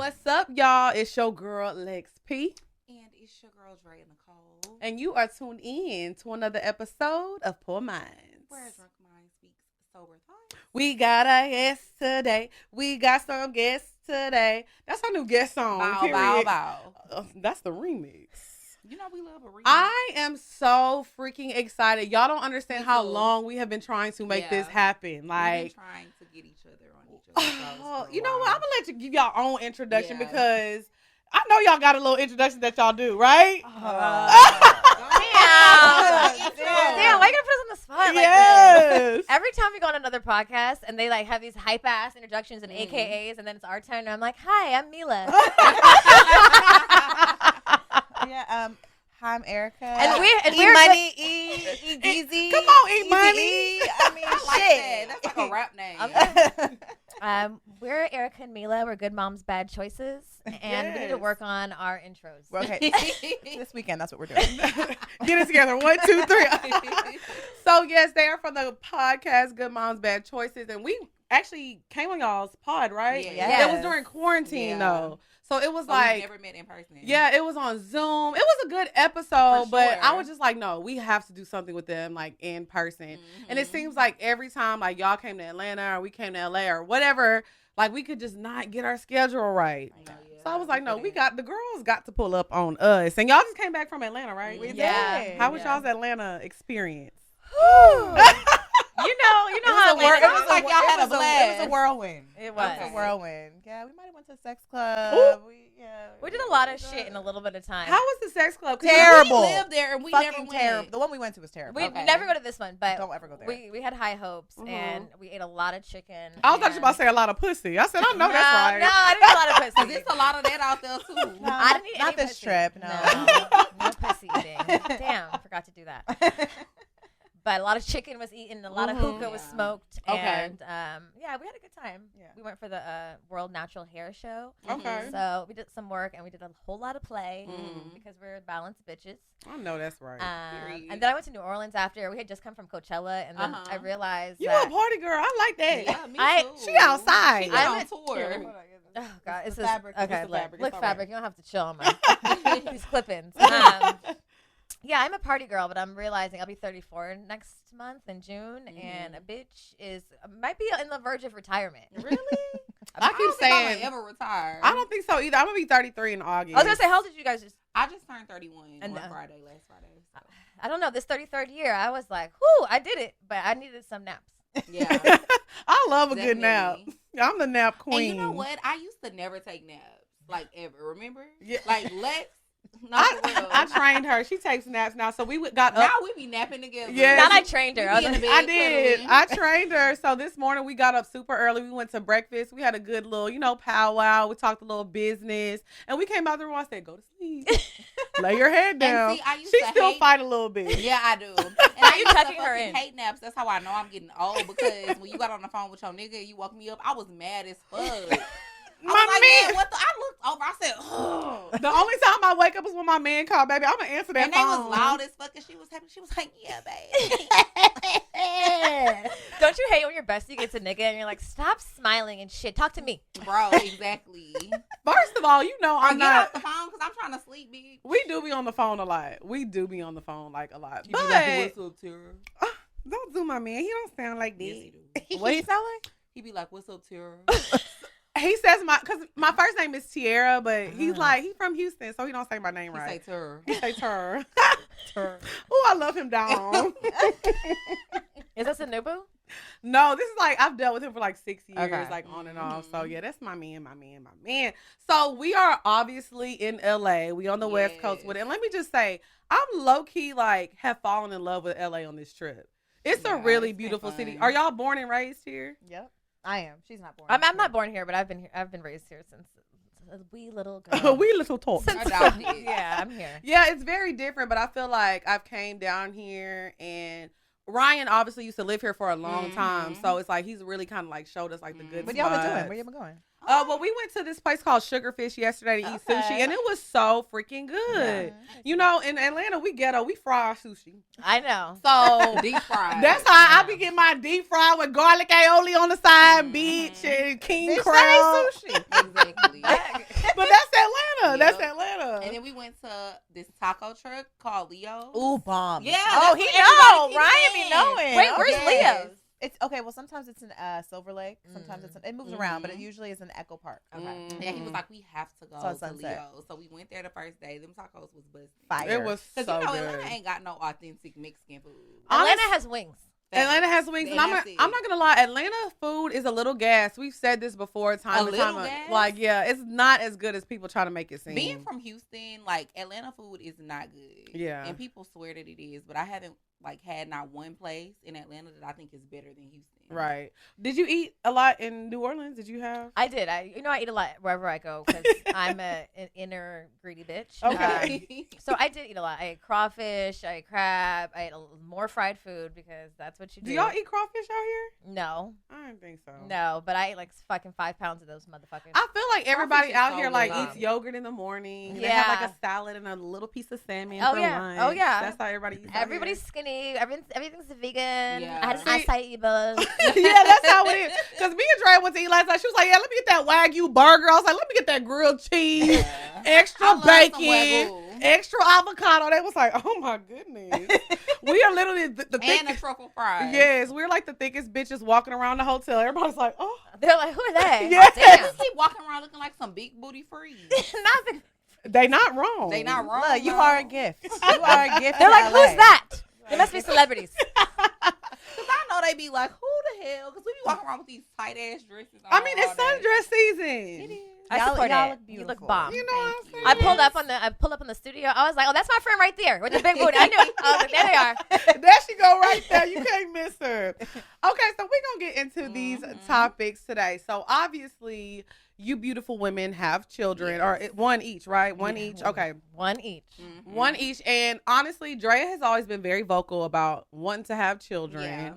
What's up, y'all? It's your girl, Lex P. And it's your girl, Dre Nicole. And you are tuned in to another episode of Poor Minds. Where Drunk Mind Speaks Sober Thoughts. We got a guest today. We got some guests today. That's our new guest song. Bow, period. bow, bow. That's the remix. You know we love a remix. I am so freaking excited. Y'all don't understand how too. long we have been trying to make this happen. Like, we've been trying to get each other on each other's shows. you know what? I'm gonna let you give y'all own introduction Yeah. because I know y'all got a little introduction that y'all do, right? Damn, why you gonna put us on the spot like Yes. this? Every time we go on another podcast and they like have these hype ass introductions and AKAs, and then it's our turn, and I'm like, "Hi, I'm Milah." Yeah, hi, I'm Erica. And E we're Money, E Deezy. Come on, E Easy Money. E. I mean, I like that. shit. That's like a rap name. we're Erica and Milah. We're good moms, bad choices, and we need to Yes. work on our intros. Okay, this weekend, that's what we're doing. Get it together. 1, 2, 3. So, yes, they are from the podcast Good Moms, Bad Choices. And we actually came on y'all's pod, right? Yeah. It was during quarantine, Yeah. though. So, it was So like, we've never met in person. yeah, it was on Zoom. It was a good episode, For but I sure. was just like, no, we have to do something with them, like, in person. Mhm. And it seems like every time, like, y'all came to Atlanta or we came to LA or whatever, like, we could just not get our schedule right. I know, yeah. So I was like, no, Good we ass. got the girls got to pull up on us. And y'all just came back from Atlanta, right? We Yeah. did. How was Yeah. y'all's Atlanta experience? You know how It was Atlanta like y'all had a blast. It was a whirlwind. It It was. was a whirlwind. Yeah, we might have went to a sex club. We did a lot of shit in a little bit of time. How was the sex club? 'Cause Terrible. We lived there and we never Fucking went. terrible. The one we went to was terrible. We Okay. never go to this one, but Don't ever go there. we had high hopes Mhm. and we ate a lot of chicken. I was about to say a lot of pussy. I said, I know that's right. No, I didn't eat a lot of pussy. Cause it's a lot of that out there too. No, I didn't eat not any this pussy. trip. No. No pussy eating. Damn, I forgot to do that. But a lot of chicken was eaten, a lot of hookah was Yeah. smoked, Okay. and yeah, we had a good time. Yeah. We went for the World Natural Hair Show, Okay. so we did some work and we did a whole lot of play Mhm. because we're balanced bitches. I know that's right. Period. And then I went to New Orleans after. We had just come from Coachella, and then Uh-huh. I realized You that a party girl. I like that. Yeah, me I- too. She outside. She I'm on a- tour. oh god, It's it's the just fabric. okay. It's the Look, fabric. look It's all fabric. right. You don't have to chill on my these clip-ins. Yeah, I'm a party girl, but I'm realizing I'll be 34 next month in June, and a bitch might be on the verge of retirement. Really? I keep don't think I'm saying, gonna ever retire. I don't think so either. I'm going to be 33 in August. I was gonna say, how old did you guys just? I just turned 31 And, on last Friday. So. I don't know. This 33rd year, I was like, whoo, I did it, but I needed some naps. Yeah. I love a good nap. Definitely. I'm the nap queen. And you know what? I used to never take naps, like ever. Remember? Yeah. Like Lex. No, for real. I trained her. She takes naps now. So we got up. Now we be napping together. Yeah. Not I trained her. I was We be in like, the I bed did. cuddling. I trained her. So this morning we got up super early. We went to breakfast. We had a good little, powwow. We talked a little business. And we came out the room. I said, go to sleep. Lay your head down. see, I used She to still hate- fight a little bit. Yeah, I do. And I You used to tucking her fucking in. hate naps. That's how I know I'm getting old, because when you got on the phone with your nigga and you woke me up, I was mad as fuck. I was like, man. man, what the? I looked over. I said, oh. The only time I wake up is when my man called, baby. I'm going to answer that And they phone. was loud as fuck, and she was happy. She was like, yeah, babe. don't you hate when your bestie gets a nigga and you're like, stop smiling and shit. Talk to me. Bro, exactly. First of all, Or I'm get off not. the phone, because I'm trying to sleep, bitch. We do be on the phone a lot. We do be on the phone like a lot. You But be like, what's up, Tara? don't do my man. He don't sound like Yes, this. he do. What he sound like? He be like, what's up, Tara? He says because my first name is Tierra, but he's from Houston, so he don't say my name He say right. Tara. He say Tur. Tur. Oh, I love him down. Is this a new boo? No, this is like I've dealt with him for like 6 years, Okay. like on and off. So Mhm. yeah, that's my man. So we are obviously in LA. We on the West Coast with it. And let me just say, I'm low key like have fallen in love with LA on this trip. It's a Yeah, really it's been beautiful city. fun. Are y'all born and raised here? Yep. I am. She's not born. I'm not born here, but I've been raised here since a wee little girl. We little talk. Adopted. Yeah, I'm here. Yeah, it's very different, but I feel like I've came down here, and Ryan obviously used to live here for a long time, Mhm. so it's like he's really kind of like showed us like the good What y'all been spots. doing? Where you been going? Well, we went to this place called Sugarfish yesterday to eat sushi, and it was so freaking good. Yeah. You know, in Atlanta, we ghetto. We fry our sushi. I know. So Deep fried. that's how I be getting my deep fried with garlic aioli on the side, bitch, and king crab. sushi. Exactly. But that's Atlanta. Yep. That's Atlanta. And then we went to this taco truck called Leo's. Ooh, bomb. Yeah. Oh, that's he what know. everybody Ryan keeps be saying. knowing. Wait, where's Okay. Leo's? It's okay. Well, sometimes it's in Silver Lake. Sometimes it moves around, but it usually is in Echo Park. Okay. Yeah, he was like, we have to go So to Sunset. Leo's. So we went there the first day. Them tacos was busting. Fire. It was so Because good. Atlanta ain't got no authentic Mexican food. Atlanta has wings. Atlanta has wings, and I'm that's it. not gonna lie. Atlanta food is a little gas. We've said this before, time A and time. little gas? Like, yeah, it's not as good as people try to make it seem. Being from Houston, like Atlanta food is not good. Yeah. And people swear that it is, but I haven't like had not one place in Atlanta that I think is better than Houston. Right. Did you eat a lot in New Orleans? Did you have? I did. I eat a lot wherever I go because I'm an inner greedy bitch. Okay. So I did eat a lot. I ate crawfish. I ate crab. I ate more fried food because that's what you do. Do y'all eat crawfish out here? No, I don't think so. no. But I ate like fucking 5 pounds of those motherfuckers. I feel like everybody Crawfish is out so here like good. eats yogurt in the morning. They Yeah. have like a salad and a little piece of salmon Oh, for yeah. lunch. Oh, yeah. That's how everybody eats. out Everybody's skinny. Everything's vegan. Yeah. I had an See- acai bowl. here. Yeah, that's how it is. Because me and Dre went to eat last night. She was like, "Yeah, let me get that Wagyu burger." I was like, "Let me get that grilled cheese, I extra love some bacon, Wagyu. extra avocado." They was like, "Oh my goodness, we are literally the And a thickest." truffle fries. Yes, we're like the thickest bitches walking around the hotel. Everybody's like, "Oh, They're like, who are they? Yes. Damn. They keep walking around looking like some big booty freaks. Nothing. they not wrong. They not wrong. Look, you though. are a gift. You are a gift. They're to like, LA. who's that? They must be celebrities. Cause I know they be like, who the hell? Because we be walking around with these tight ass dresses. I mean, it's all day. sundress season. I Y'all- support y'all it. look You look beautiful. bomb. You know what I'm Thank saying? you. I pulled up on the studio. I was like, oh, that's my friend right there with the big booty. I knew it. I was like, there they are. There she go right there. You can't miss her. Okay, so we're going to get into these topics today. So obviously, you beautiful women have children, or one each, right? One each. Okay. One each. Mhm. One each. And honestly, Drea has always been very vocal about wanting to have children. Yeah.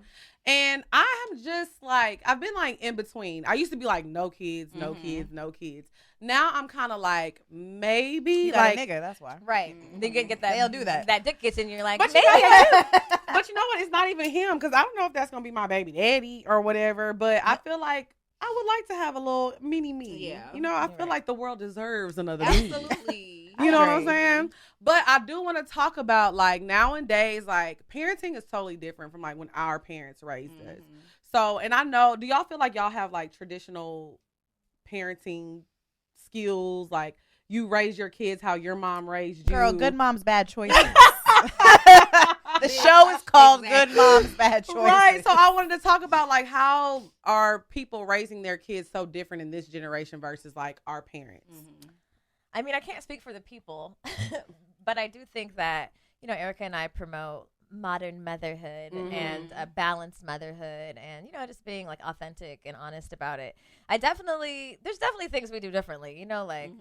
And I am just like, I've been like in between. I used to be like, no kids, no kids, no kids. Now I'm kind of like, maybe. You got like, a nigga, that's why. Right. They get that. They'll do that. That dick gets in. You're like, But maybe you know I do. But you know what? It's not even him, because I don't know if that's going to be my baby daddy or whatever. But I feel like I would like to have a little mini me. Yeah. You know, I You're feel right. like the world deserves another me. Absolutely. You know what I'm agree. saying? But I do want to talk about, like, nowadays, like, parenting is totally different from, like, when our parents raised us. Mhm. So, and I know, do y'all feel like y'all have, like, traditional parenting skills? Like, you raise your kids how your mom raised you? Girl, good moms, bad choices. The show is called Exactly. Good Moms, Bad Choices. Right. So I wanted to talk about, like, how are people raising their kids so different in this generation versus, like, our parents? Mhm. I mean, I can't speak for the people, but I do think that, you know, Erica and I promote modern motherhood and a balanced motherhood and, you know, just being like authentic and honest about it. There's definitely things we do differently, you know, like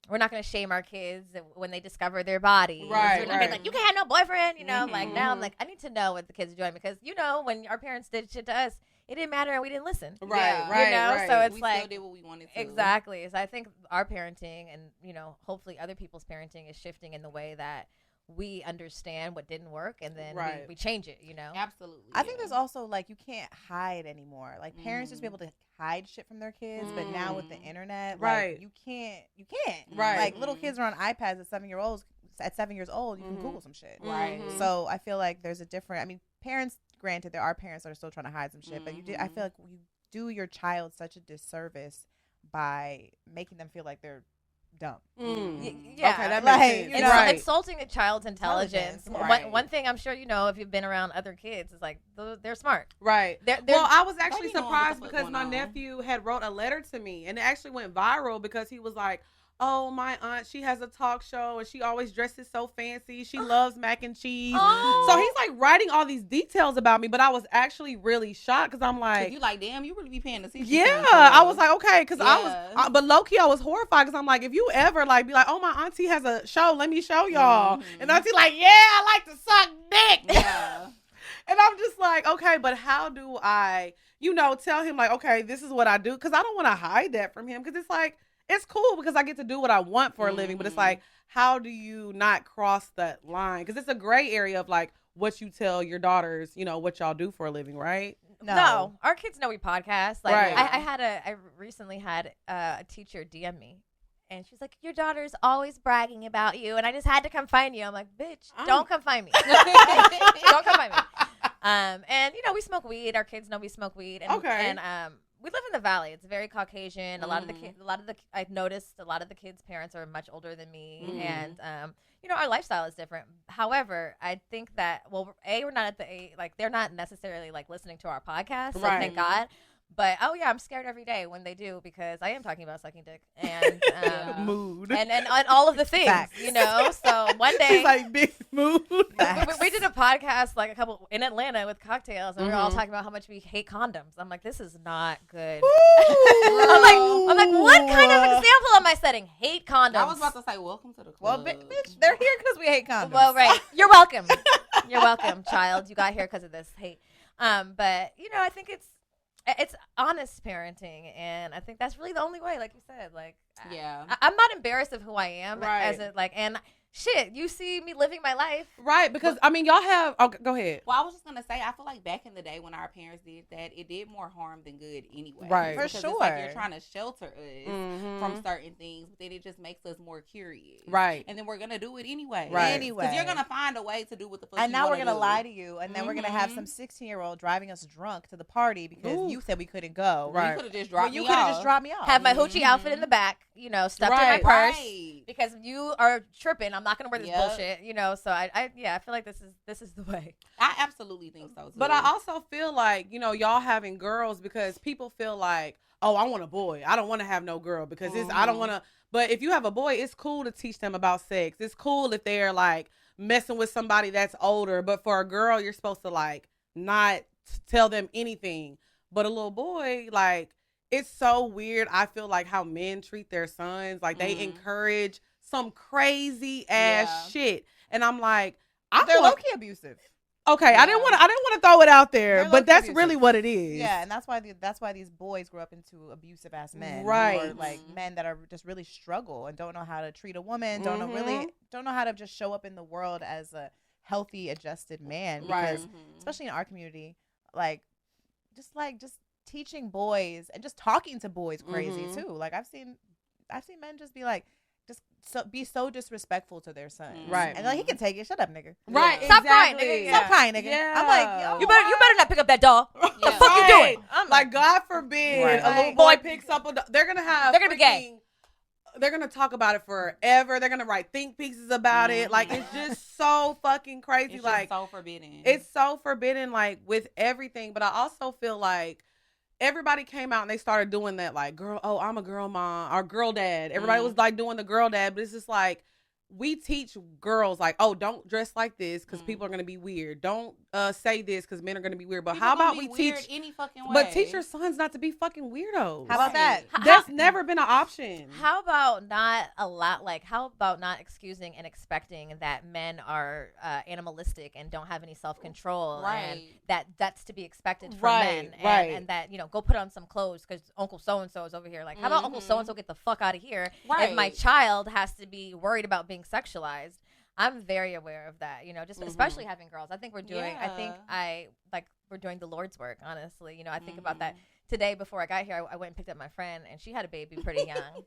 we're not going to shame our kids when they discover their body. Right, We're not gonna right. be like, you can't have no boyfriend, you know, like now I'm like, I need to know what the kids are doing because, you know, when our parents did shit to us, it didn't matter and we didn't listen. Right, Yeah. right, You know, right. so it's We like, still did what we wanted to. exactly. So I think our parenting and, you know, hopefully other people's parenting is shifting in the way that we understand what didn't work and then Right. we change it, you know? Absolutely. I think there's also like you can't hide anymore. Like parents used to be able to hide shit from their kids, but now with the internet, Right. like you can't. Right. Like little kids are on iPads at 7 years old. At 7 years old, you can Google some shit. Right. So I feel like there's a different. I mean, parents. Granted, there are parents that are still trying to hide some shit, but I feel like you do your child such a disservice by making them feel like they're dumb. Yeah. Okay, that Like, makes sense. you It's know, right. insulting a child's intelligence. Right. One thing I'm sure you know if you've been around other kids is like they're smart. Right. They're, Well, I was actually be knowing what surprised the fuck because going my on. nephew had wrote a letter to me, and it actually went viral because he was like, "Oh, my aunt, she has a talk show, and she always dresses so fancy. She loves mac and cheese." Oh. So he's like writing all these details about me, but I was actually really shocked because I'm 'Cause like, you like, damn, you really be paying attention. yeah, to I was like, okay, because Yeah. but low key I was horrified because I'm like, if you ever like be like, oh, my auntie has a show, let me show y'all, and auntie like, yeah, I like to suck dick. yeah. And I'm just like, okay, but how do I, tell him like, okay, this is what I do? Because I don't want to hide that from him. Because it's like, it's cool because I get to do what I want for a living. But it's like, how do you not cross that line? Because it's a gray area of like what you tell your daughters, what y'all do for a living, right? No, our kids know we podcast. Like, Right. I recently had a teacher DM me, and she's like, "Your daughter's always bragging about you, and I just had to come find you." I'm like, "Bitch, don't come find me. Don't come find me." And we smoke weed. Our kids know we smoke weed. And, Okay. And we live in the valley. It's very Caucasian. A lot of the I've noticed a lot of the kids' parents are much older than me, and our lifestyle is different. However, I think that we're not at the age, like they're not necessarily like listening to our podcast. So Right. thank God. But I'm scared every day when they do because I am talking about sucking dick and Mood. and all of the things, Facts. So one day She's like, big mood. we did a podcast like in Atlanta with cocktails, and we were all talking about how much we hate condoms. I'm like, this is not good. I'm like, what kind of example am I setting? Hate condoms. I was about to say, welcome to the Well, club. bitch, they're here because we hate condoms. Well, right. You're welcome. You're welcome, child. You got here because of this hate. But I think it's honest parenting, and I think that's really the only way. Like you said, like I'm not embarrassed of who I am, Right. and shit, you see me living my life, Right, because y'all have. Oh, go ahead. Well, I was just gonna say, I feel like back in the day when our parents did that, it did more harm than good anyway. Right. Because For it's like sure. you're trying to shelter us from certain things, but then it just makes us more curious. Right. And then we're gonna do it anyway. Right. Anyway. Because you're gonna find a way to do what the fuck. And you now we're wanna gonna do. lie to you, and then we're gonna have some 16-year-old driving us drunk to the party because Ooh. you said we couldn't go. Right. You could have just Well, dropped you me could have off. just dropped me off. have my hoochie outfit in the back, stuffed in my Right. purse. Right. Because you are tripping, I'm not gonna wear this Yep. bullshit, So I feel like this is the way. I absolutely think so too. But I also feel like, y'all having girls because people feel like, oh, I want a boy. I don't want to have no girl because I don't want to. But if you have a boy, it's cool to teach them about sex. It's cool if they're like messing with somebody that's older. But for a girl, you're supposed to like not tell them anything. But a little boy, like, it's so weird. I feel like how men treat their sons. Like they encourage some crazy ass shit. And I'm like, They're low-key abusive. okay, Yeah. I didn't want to throw it out there, They're but low-key that's abusive. really what it is. Yeah, and that's why these boys grow up into abusive ass men, Right. Or like men that are just really struggle and don't know how to treat a woman, don't know how to just show up in the world as a healthy, adjusted man. Right. Because especially in our community, just teaching boys and just talking to boys crazy too. Like I've seen men just be like. Be so disrespectful to their son, Right. And like he can take it. Shut up, nigga. Right. Stop crying, exactly. nigga. Stop crying, nigga. Yeah. I'm like, yo, You better not pick up that doll. Yeah. The fuck you doing? I'm like, God forbid Right. a little Right. boy picks up they're gonna be gay. They're gonna talk about it forever. They're gonna write think pieces about it. Like it's just so fucking crazy. It's like just so forbidden. it's so forbidden, like with everything. But I also feel like everybody came out and they started doing that, like, girl, oh, I'm a girl mom or girl dad. Everybody was like doing the girl dad, but it's just like we teach girls like, oh, don't dress like this because people are gonna be weird. Don't say this because men are gonna be weird. But People how gonna about be we weird teach? any fucking way? But teach your sons not to be fucking weirdos. how about that? That's never been an option. How about not how about not excusing and expecting that men are animalistic and don't have any self-control, and that's to be expected from men, and that go put on some clothes because Uncle so-and-so is over here. Like, how about Uncle so-and-so get the fuck out of here if my child has to be worried about being sexualized? I'm very aware of that, just especially having girls. I think we're doing, we're doing the Lord's work, honestly. I think about that today before I got here. I went and picked up my friend, and she had a baby pretty young.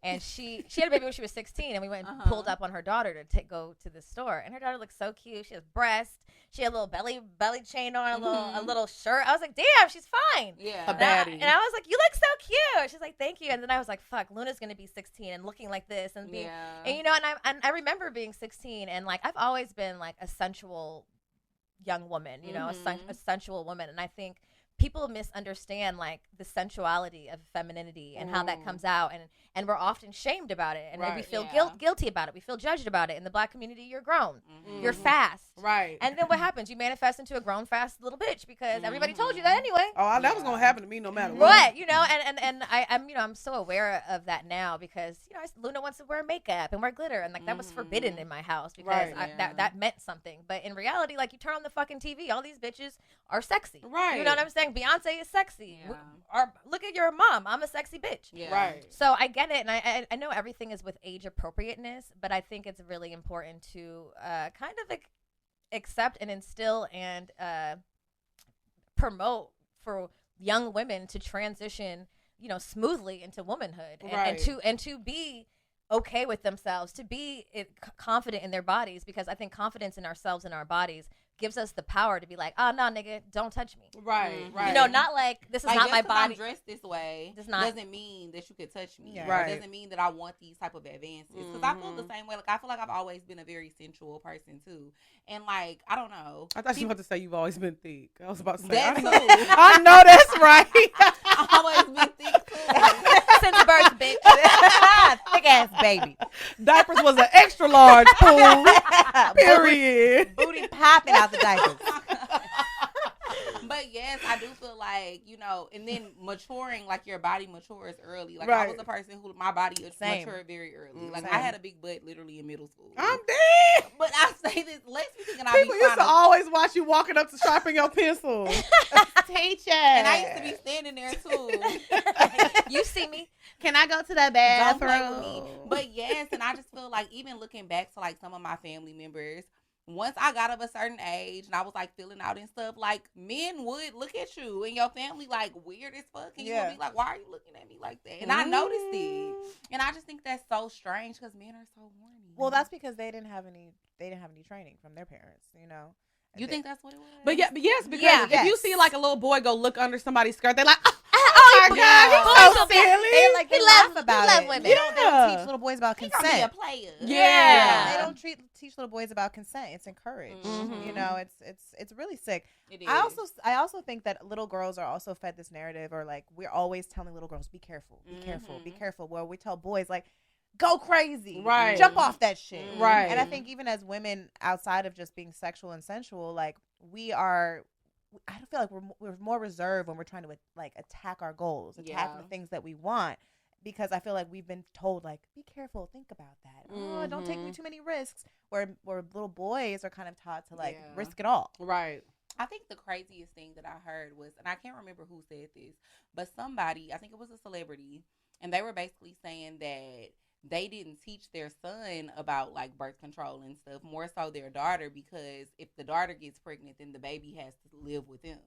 And she had a baby when she was 16, and we went and pulled up on her daughter to go to the store. And her daughter looked so cute. She has breasts. She had a little belly chain on, a little shirt. I was like, damn, she's fine. Yeah. A baddie. And I was like, you look so cute. She's like, thank you. And then I was like, fuck, Luna's gonna be 16 and looking like this and being, and I remember being 16 and like I've always been like a sensual young woman, a sensual woman, and I think people misunderstand like the sensuality of femininity and how that comes out, and we're often shamed about it, and then we feel guilty about it. We feel judged about it. In the Black community, you're grown, you're fast, right? And then what happens? You manifest into a grown, fast little bitch because everybody told you that anyway. Oh, that was gonna happen to me no matter what. Right, you know, and I'm I'm so aware of that now because Luna wants to wear makeup and wear glitter, and like that was forbidden in my house because that meant something. But in reality, like you turn on the fucking TV, all these bitches are sexy, right? You know what I'm saying? Beyonce is sexy. Yeah. Or look at your mom. I'm a sexy bitch. Yeah. Right. So I get it, and I know everything is with age appropriateness, but I think it's really important to kind of accept and instill and promote for young women to transition, smoothly into womanhood, and to be okay with themselves, to be confident in their bodies, because I think confidence in ourselves and our bodies gives us the power to be like, oh, no, nigga, don't touch me. Right, right. Not like, this is like, not my body. I'm dressed this way doesn't mean that you could touch me. Yeah. Right. It doesn't mean that I want these type of advances. Because I feel the same way. Like, I feel like I've always been a very sensual person, too. And, like, I don't know. I thought you were about to say you've always been thick. I was about to say that, too. I know that's right. I've always been thick, too. Since birth, bitch. Thick ass baby. Diapers was an extra large pool. Period. Booty popping out the diapers. But yes, I do feel like, and then maturing, like your body matures early. Like right. I was a person who, my body matured very early. Like I had a big butt literally in middle school. I'm dead. But I say this, let's be thinking people used to always watch you walking up to sharpen your pencil. Teacher. And I used to be standing there too. You see me. Can I go to the Don't play with bathroom? me. But yes, and I just feel like even looking back to like some of my family members, once I got of a certain age and I was like filling out and stuff, like men would look at you and your family like weird as fuck, and you would be like, why are you looking at me like that? And I noticed it, and I just think that's so strange because men are so horny. Well, that's because they didn't have any training from their parents, You think that's what it was? But yes, because if you see like a little boy go look under somebody's skirt, they like, Oh my God, he's so silly. They laugh about it. Women. They don't teach little boys about consent. Be a player. Yeah. They don't teach little boys about consent. It's encouraged. It's really sick. It is. I also think that little girls are also fed this narrative, or like we're always telling little girls, be careful, be careful, be careful. Where we tell boys like, go crazy, right? Jump off that shit, right? And I think even as women, outside of just being sexual and sensual, like we are. I feel like we're more reserved when we're trying to like attack our goals, attack the things that we want, because I feel like we've been told like, be careful, think about that. Oh, don't take too many risks. Where little boys are kind of taught to like risk it all. Right. I think the craziest thing that I heard was, and I can't remember who said this, but somebody, I think it was a celebrity, and they were basically saying that they didn't teach their son about like birth control and stuff, more so their daughter, because if the daughter gets pregnant, then the baby has to live with them.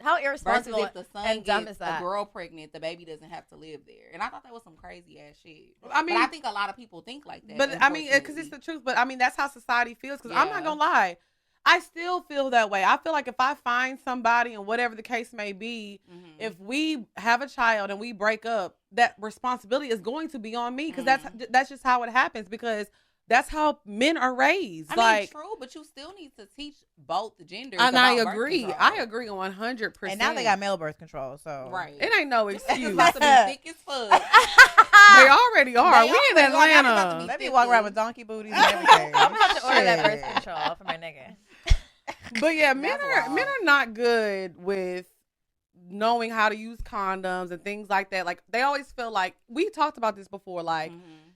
How irresponsible versus if the son and dumb gets is that? a girl pregnant, the baby doesn't have to live there. And I thought that was some crazy ass shit. I mean, but I think a lot of people think like that. But I mean, because it's the truth. But I mean, that's how society feels. Because I'm not gonna lie, I still feel that way. I feel like if I find somebody, and whatever the case may be, if we have a child and we break up, that responsibility is going to be on me, because that's just how it happens, because that's how men are raised. I mean, true, but you still need to teach both genders. And about I birth agree. control. I agree 100%. And now they got male birth control, so it ain't no excuse. It's about to be thick as fuck. They already are. We in Atlanta. Let me walk around with donkey booties and everything. I'm gonna have to order that birth control for my nigga. But yeah, men are not good with knowing how to use condoms and things like that. Like, they always feel like, we talked about this before, like,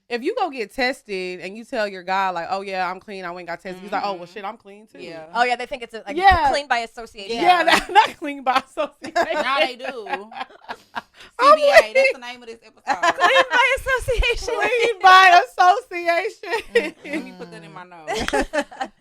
if you go get tested and you tell your guy like, oh yeah, I'm clean, I ain't got tested, he's like, oh well shit, I'm clean too. Yeah. Oh yeah, they think it's clean by association. Yeah, not clean by association. Now they do. CBA, that's the name of this episode. Clean by association. Clean by association. Let me put that in my notes.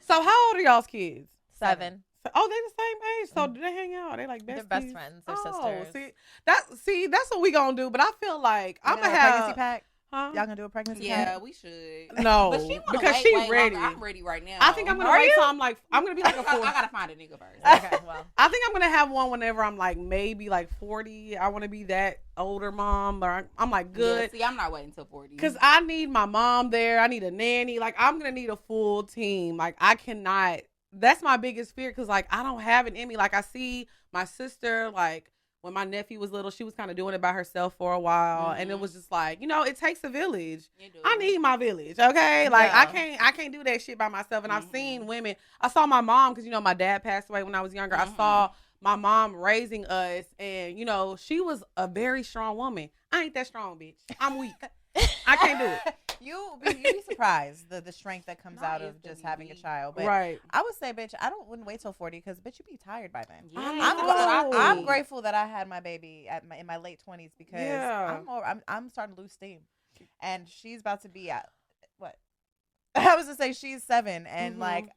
So how old are y'all's kids? 7. Oh, they the same age. So do they hang out? They like besties? They're best friends. They're sisters. That's what we gonna do. But I feel like I'm gonna have a pregnancy pack. Huh? Y'all gonna do a pregnancy Yeah, pack? we should. No, but she because wait, she wait ready. Longer. I'm ready right now. I think I'm gonna wait till I'm gonna be like a 40. I gotta find a nigga first. Okay, well. I think I'm gonna have one whenever I'm like maybe like 40. I want to be that older mom, or I'm like good. Yeah, see, I'm not waiting till 40 because I need my mom there. I need a nanny. Like, I'm gonna need a full team. Like, I cannot that's my biggest fear because, like, I don't have it in me. Like, I see my sister, like, when my nephew was little, she was kind of doing it by herself for a while. And it was just like, it takes a village. I need my village, okay? Like, I can't do that shit by myself. And I've seen women. I saw my mom because, my dad passed away when I was younger. I saw my mom raising us. And, she was a very strong woman. I ain't that strong, bitch. I'm weak. I can't do it. You'd be surprised the strength that comes out of just having a child. But right. I would say, bitch, wouldn't wait till 40 because, bitch, you'd be tired by then. Yeah. I'm grateful that I had my baby in my late 20s because I'm starting to lose steam, and she's about to be at what? I was to say she's 7, and like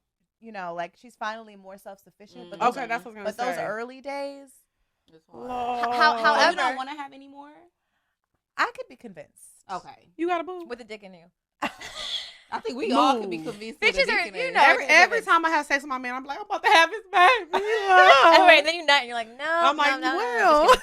she's finally more self-sufficient. But that's what I was gonna say. But those early days, however, you don't want to have any more. I could be convinced. Okay. You got a boo? With a dick in you. I think we all can be convinced. Bitches are, every time I have sex with my man, I'm like, I'm about to have his baby. Anyway, and then you're not, and you're like, no. I'm like, no. well.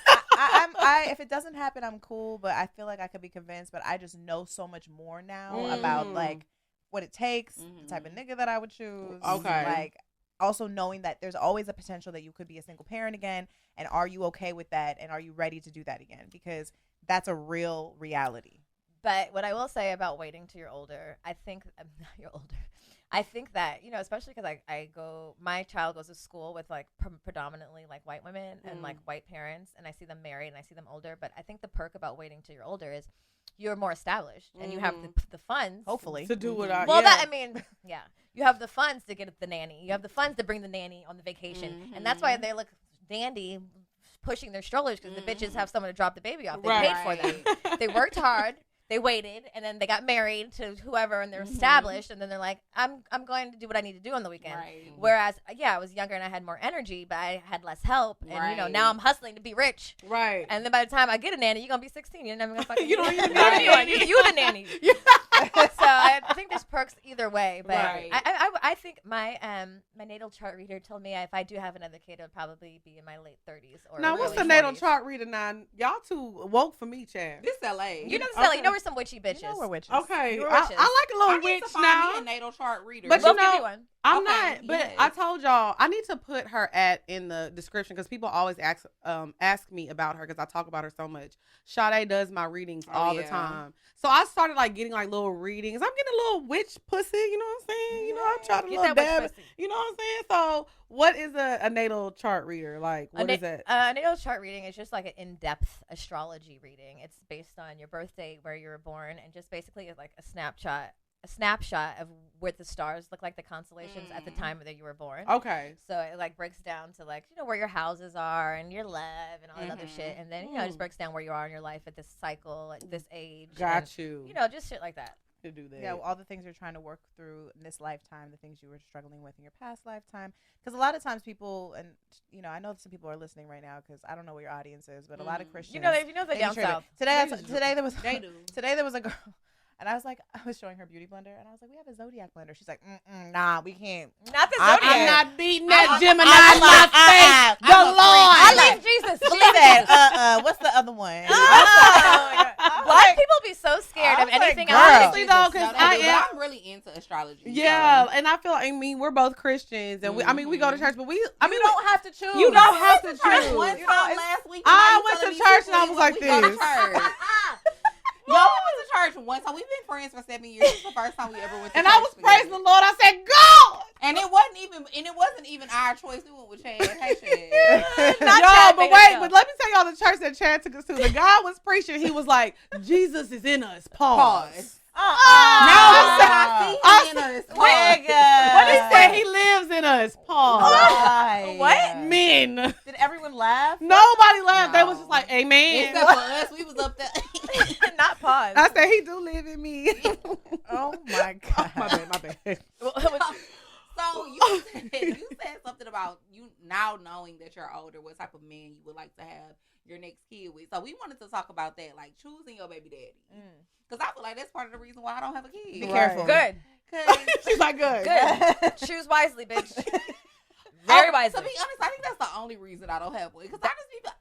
If it doesn't happen, I'm cool, but I feel like I could be convinced, but I just know so much more now about, like, what it takes, the type of nigga that I would choose. Okay. Like, also knowing that there's always a potential that you could be a single parent again, and are you okay with that, and are you ready to do that again? Because that's a real reality. But what I will say about waiting till you're older, I think I think that, especially because my child goes to school with like predominantly like white women and like white parents, and I see them married and I see them older. But I think the perk about waiting till you're older is you're more established and you have the funds, hopefully, to do what you have the funds to get the nanny. You have the funds to bring the nanny on the vacation, and that's why they look dandy pushing their strollers, because the bitches have someone to drop the baby off. They paid for them. They worked hard. They waited, and then they got married to whoever, and they're established, and then they're like, I'm going to do what I need to do on the weekend. Right. Whereas, I was younger and I had more energy, but I had less help, and now I'm hustling to be rich. Right. And then by the time I get a nanny, you're gonna be 16. You're never gonna fucking you don't even need a nanny. You the nanny. So I think there's perks either way, but I think my natal chart reader told me if I do have another kid, it'll probably be in my late 30s or now. What's the natal chart reader now? Y'all too woke for me, Chad. This LA. You know this LA. You know we're some witchy bitches. We're witches. Okay, I like a little witch now. A natal chart reader, but we'll give you one. I'm not. But I told y'all I need to put her in the description because people always ask me about her because I talk about her so much. Sade does my readings all the time, so I started like getting like little readings. I'm getting a little witch pussy. You know what I'm saying? I'm trying to little dab. You know what I'm saying? So what is a natal chart reader like? What is that? A natal chart reading is just like an in-depth astrology reading. It's based on your birth date, where you were born, and just basically like a snapshot of what the stars look like, the constellations at the time that you were born. Okay. So it like breaks down to like, where your houses are and your love and all that other shit. And then, it just breaks down where you are in your life at this cycle, at this age. Got you. Just shit like that. To do that. Yeah, all the things you're trying to work through in this lifetime, the things you were struggling with in your past lifetime. Because a lot of times people, and I know some people are listening right now because I don't know where your audience is, but a lot of Christians. the down south. Today there was a girl. And I was showing her beauty blender, and I was like, we have a Zodiac blender. She's like, nah, we can't. Not the Zodiac. I'm not beating that Gemini in my face. The Lord. I leave Jesus. She said, what's the other one? Why people be so scared of anything else? Honestly, though, because I'm really into astrology. Yeah, and I feel like, we're both Christians, and we go to church, but we don't have to choose. You don't have to choose. One time last week, I went to church and I was like this. Yo, we went to church one time. We've been friends for 7 years. This is the first time we ever went to church. And I was praising the Lord. I said, "Go!" And it wasn't even our choice. We went with Chad. Hey, Chad. But let me tell y'all the church that Chad took us to. The guy was preaching. He was like, "Jesus is in us." Pause. I see him in us. What he said? He lives in us. Pause. What? Men. Did everyone laugh? Nobody laughed. They was just like, "Amen." Except for us, we was up there. Not pause. I said, "He do live in me." Oh my God. My bad. So you said something about you now knowing that you're older, what type of man you would like to have your next kid with. So we wanted to talk about that, like choosing your baby daddy. Because I feel like that's part of the reason why I don't have a kid. Be careful. Good. She's like, good. Choose wisely, bitch. Very wisely. To be honest, I think that's the only reason I don't have one. Because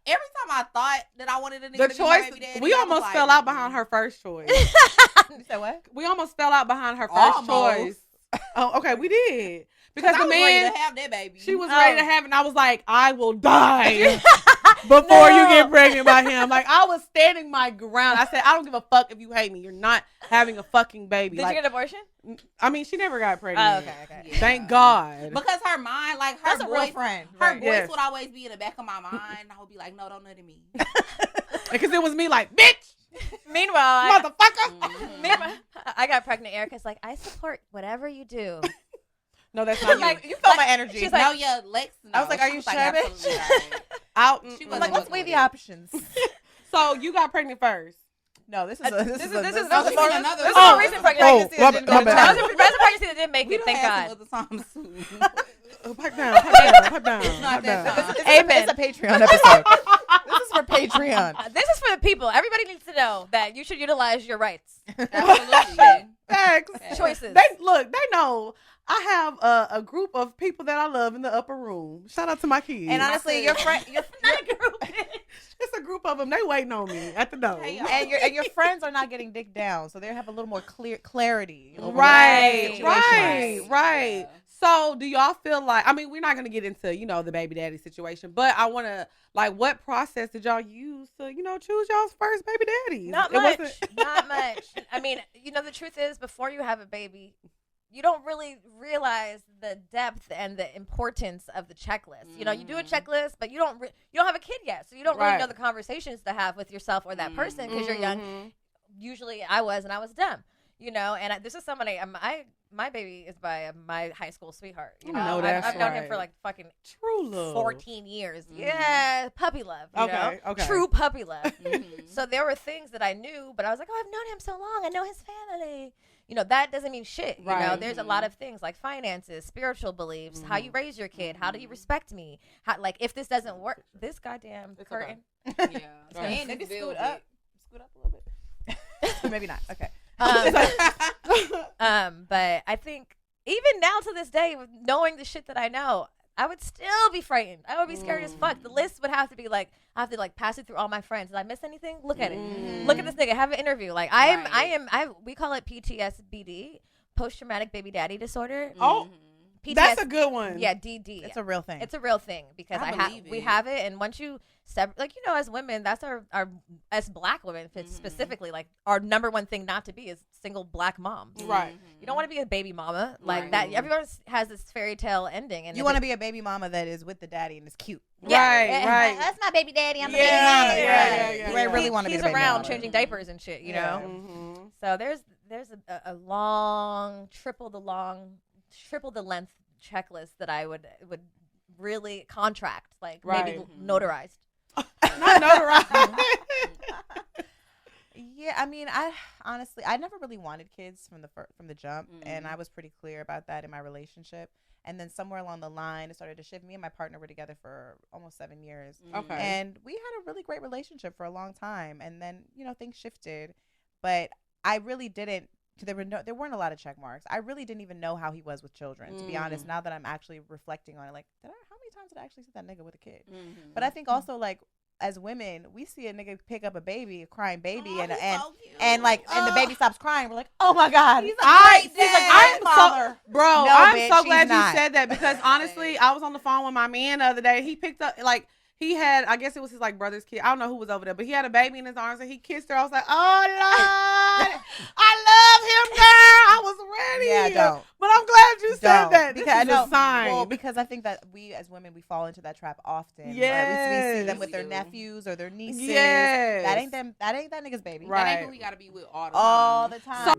every time I thought that I wanted a nigga The to be choice, my baby daddy, we almost fell out behind her first choice. You said what? We almost fell out behind her first choice. Oh, okay, we did. because I the was ready man, to have that baby. she was ready to have it, and I was like, I will die before you get pregnant by him. Like, I was standing my ground. I said, I don't give a fuck if you hate me. You're not having a fucking baby. Did like, you get an abortion? I mean, she never got pregnant. Oh, okay. Yeah. Thank God. Because her mind, like her That's a real voice, friend. her Right. voice Yes. would always be in the back of my mind. I would be like, no, don't nut at me. Because it was me like, bitch, Meanwhile, motherfucker. meanwhile, I got pregnant. Erica's like, I support whatever you do. No, that's not you. Like, you felt my energy. She's No, like- yeah, Lex. No. I was like, are She you like, sure, bitch? absolutely not. Out. She I'm wasn't like, let's fucking weigh with the it. options. So you got pregnant first. No, this is This is this more is another- more recent pregnancy. Oh, That my bad. That was a pregnancy that didn't make We it. done Thank had God. some other times too. Pipe down, pipe down, pipe down. It's not pipe that down. time. It's a Patreon episode. This is for Patreon. This is for the people. Everybody needs to know that you should utilize your rights. Absolutely. Facts. Choices. They know I have a group of people that I love in the upper room. Shout out to my kids. And honestly, your friend, Not a group. it's a group of them. They waiting on me at the door. Hey, and your friends are not getting dick down, so they have a little more clarity. over Right, the situation. right. Yeah. So do y'all feel like, I mean, we're not going to get into, the baby daddy situation, but I want to, like, what process did y'all use to, choose y'all's first baby daddy? Not much. Not much. I mean, the truth is, before you have a baby, you don't really realize the depth and the importance of the checklist. You do a checklist, but you don't have a kid yet, so you don't really Right. know the conversations to have with yourself or that person because you're young. Usually, I was dumb. And this is somebody. My baby is by my high school sweetheart. No, that's I've known him right. for like fucking True love. 14 years. Yeah, puppy love. Okay, okay. True puppy love. Mhm. So there were things that I knew, but I was like, oh, I've known him so long. I know his family. That doesn't mean shit. Right. There's a lot of things like finances, spiritual beliefs, how you raise your kid, how do you respect me? How, like, if this doesn't work, this goddamn It's curtain. Yeah. Right. And it's Scoot velvet. up. Scoot up a little bit. Maybe not. Okay. But I think even now to this day, with knowing the shit that I know, I would still be frightened. I would be scared as fuck. The list would have to be like, I have to like pass it through all my friends. Did I miss anything? Look at it. Look at this nigga. Have an interview. Like we call it PTSBD, post traumatic baby daddy disorder. Oh, PTS, that's a good one. yeah, DD. It's a real thing. It's a real thing because I believe we it. have it, and once you as women, that's our as black women specifically, like our number one thing not to be is single black moms. Right. You don't want to be a baby mama like Right. that. Everyone has this fairy tale ending, and you want to be a baby mama that is with the daddy and is cute. Right. That's my baby daddy. I'm the Yeah, baby mama. yeah. You ain't really want to be He's the baby around mama. changing diapers and shit. You know. Mhm. So there's a long triple the length checklist that I would really contract, like maybe Right. notarized. Not notarized. Yeah, I mean, I honestly, I never really wanted kids from the jump, and I was pretty clear about that in my relationship. And then somewhere along the line, it started to shift. Me and my partner were together for almost 7 years, Okay. and we had a really great relationship for a long time. And then things shifted, but I really didn't. There weren't a lot of check marks. I really didn't even know how he was with children, to be honest. Now that I'm actually reflecting on it, like, how many times did I actually see that nigga with a kid? But I think also, like, as women, we see a nigga pick up a crying baby, and the baby stops crying. We're like, oh my god, I'm father. Bro, No, I'm bitch, so she's glad not. you said that because honestly, I was on the phone with my man the other day. He picked up he had, I guess it was his like brother's kid. I don't know who was over there, but he had a baby in his arms and he kissed her. I was like, oh Lord, I love him, girl. I was ready. Yeah, don't. But I'm glad you said Don't. that. Because This is a sign. Well, because I think that we as women, we fall into that trap often. Yes. We see them with We their do. nephews or their nieces. Yes. That ain't them. That ain't that nigga's baby. Right. That ain't who we gotta be with all the All time. the time.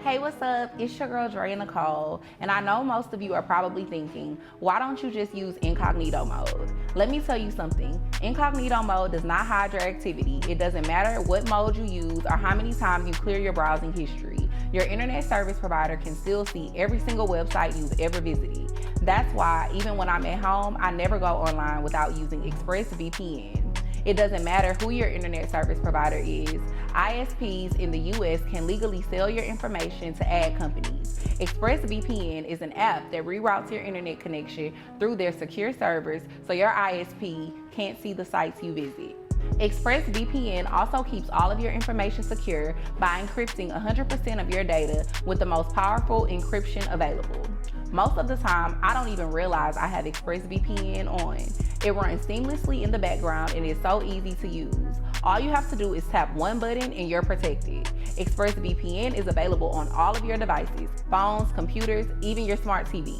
Hey, what's up? It's your girl Dre Nicole, and I know most of you are probably thinking, why don't you just use incognito mode? Let me tell you something. Incognito mode does not hide your activity. It doesn't matter what mode you use or how many times you clear your browsing history. Your internet service provider can still see every single website you've ever visited. That's why even when I'm at home, I never go online without using ExpressVPN. It doesn't matter who your internet service provider is. ISPs in the US can legally sell your information to ad companies. ExpressVPN is an app that reroutes your internet connection through their secure servers so your ISP can't see the sites you visit. ExpressVPN also keeps all of your information secure by encrypting 100% of your data with the most powerful encryption available. Most of the time, I don't even realize I have ExpressVPN on. It runs seamlessly in the background and is so easy to use. All you have to do is tap one button and you're protected. ExpressVPN is available on all of your devices, phones, computers, even your smart TV.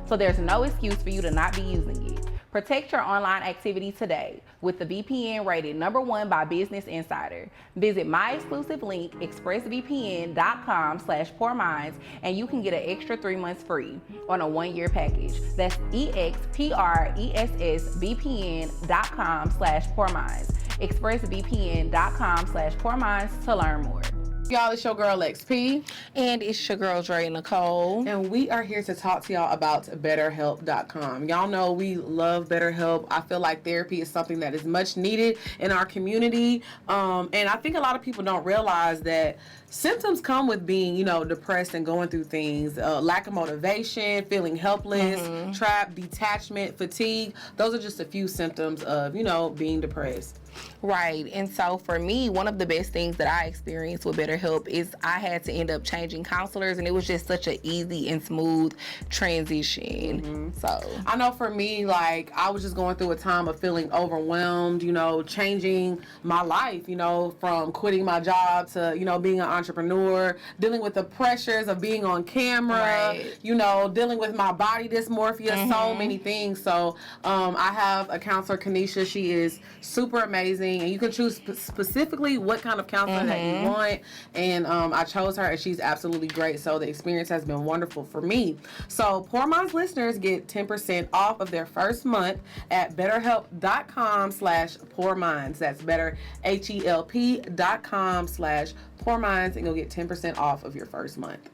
So there's no excuse for you to not be using it. Protect your online activity today with the VPN rated #1 by Business Insider. Visit my exclusive link, expressvpn.com/poorminds, and you can get an extra 3 months free on a 1-year package. That's expressvpn.com/poorminds. expressvpn.com/poorminds to learn more. Y'all, it's your girl XP. And it's your girl Dre Nicole. And we are here to talk to y'all about BetterHelp.com. Y'all know we love BetterHelp. I feel like therapy is something that is much needed in our community. And I think a lot of people don't realize that symptoms come with being, depressed and going through things. Lack of motivation, feeling helpless, trapped, detachment, fatigue. Those are just a few symptoms of, being depressed. Right. And so for me, one of the best things that I experienced with BetterHelp is I had to end up changing counselors, and it was just such an easy and smooth transition. So I know for me, I was just going through a time of feeling overwhelmed, changing my life, from quitting my job to, being an entrepreneur, dealing with the pressures of being on camera, dealing with my body dysmorphia, so many things. So I have a counselor, Kanisha. She is super amazing, and you can choose specifically what kind of counselor that you want. And I chose her, and she's absolutely great. So the experience has been wonderful for me. So Poor Minds listeners get 10% off of their first month at BetterHelp.com/PoorMinds. That's BetterHelp.com/PoorMinds, and you'll get 10% off of your first month.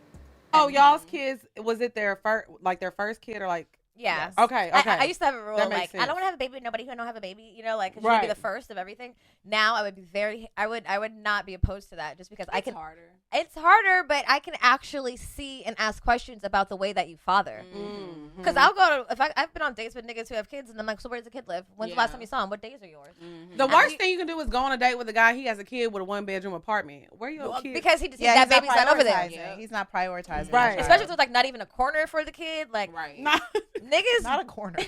Oh, y'all's kids, was it their first kid or Yeah. Yes. Okay. I used to have a rule That makes I don't sense. want to have a baby with nobody who don't have a baby. Because you should be the first of everything. Now I would be I would not be opposed to that just because I can. harder. It's harder, but I can actually see and ask questions about the way that you father. Because I'll go to I've been on dates with niggas who have kids, and I'm like, so where does the kid live? When's the last time you saw him? What days are yours? The worst thing you can do is go on a date with a guy. He has a kid with a 1-bedroom apartment. Where your kid? Because that baby's not over there. Yeah. He's not prioritizing. Right. Especially if it's not even a corner for the kid. Right. Niggas. Not a corner. Is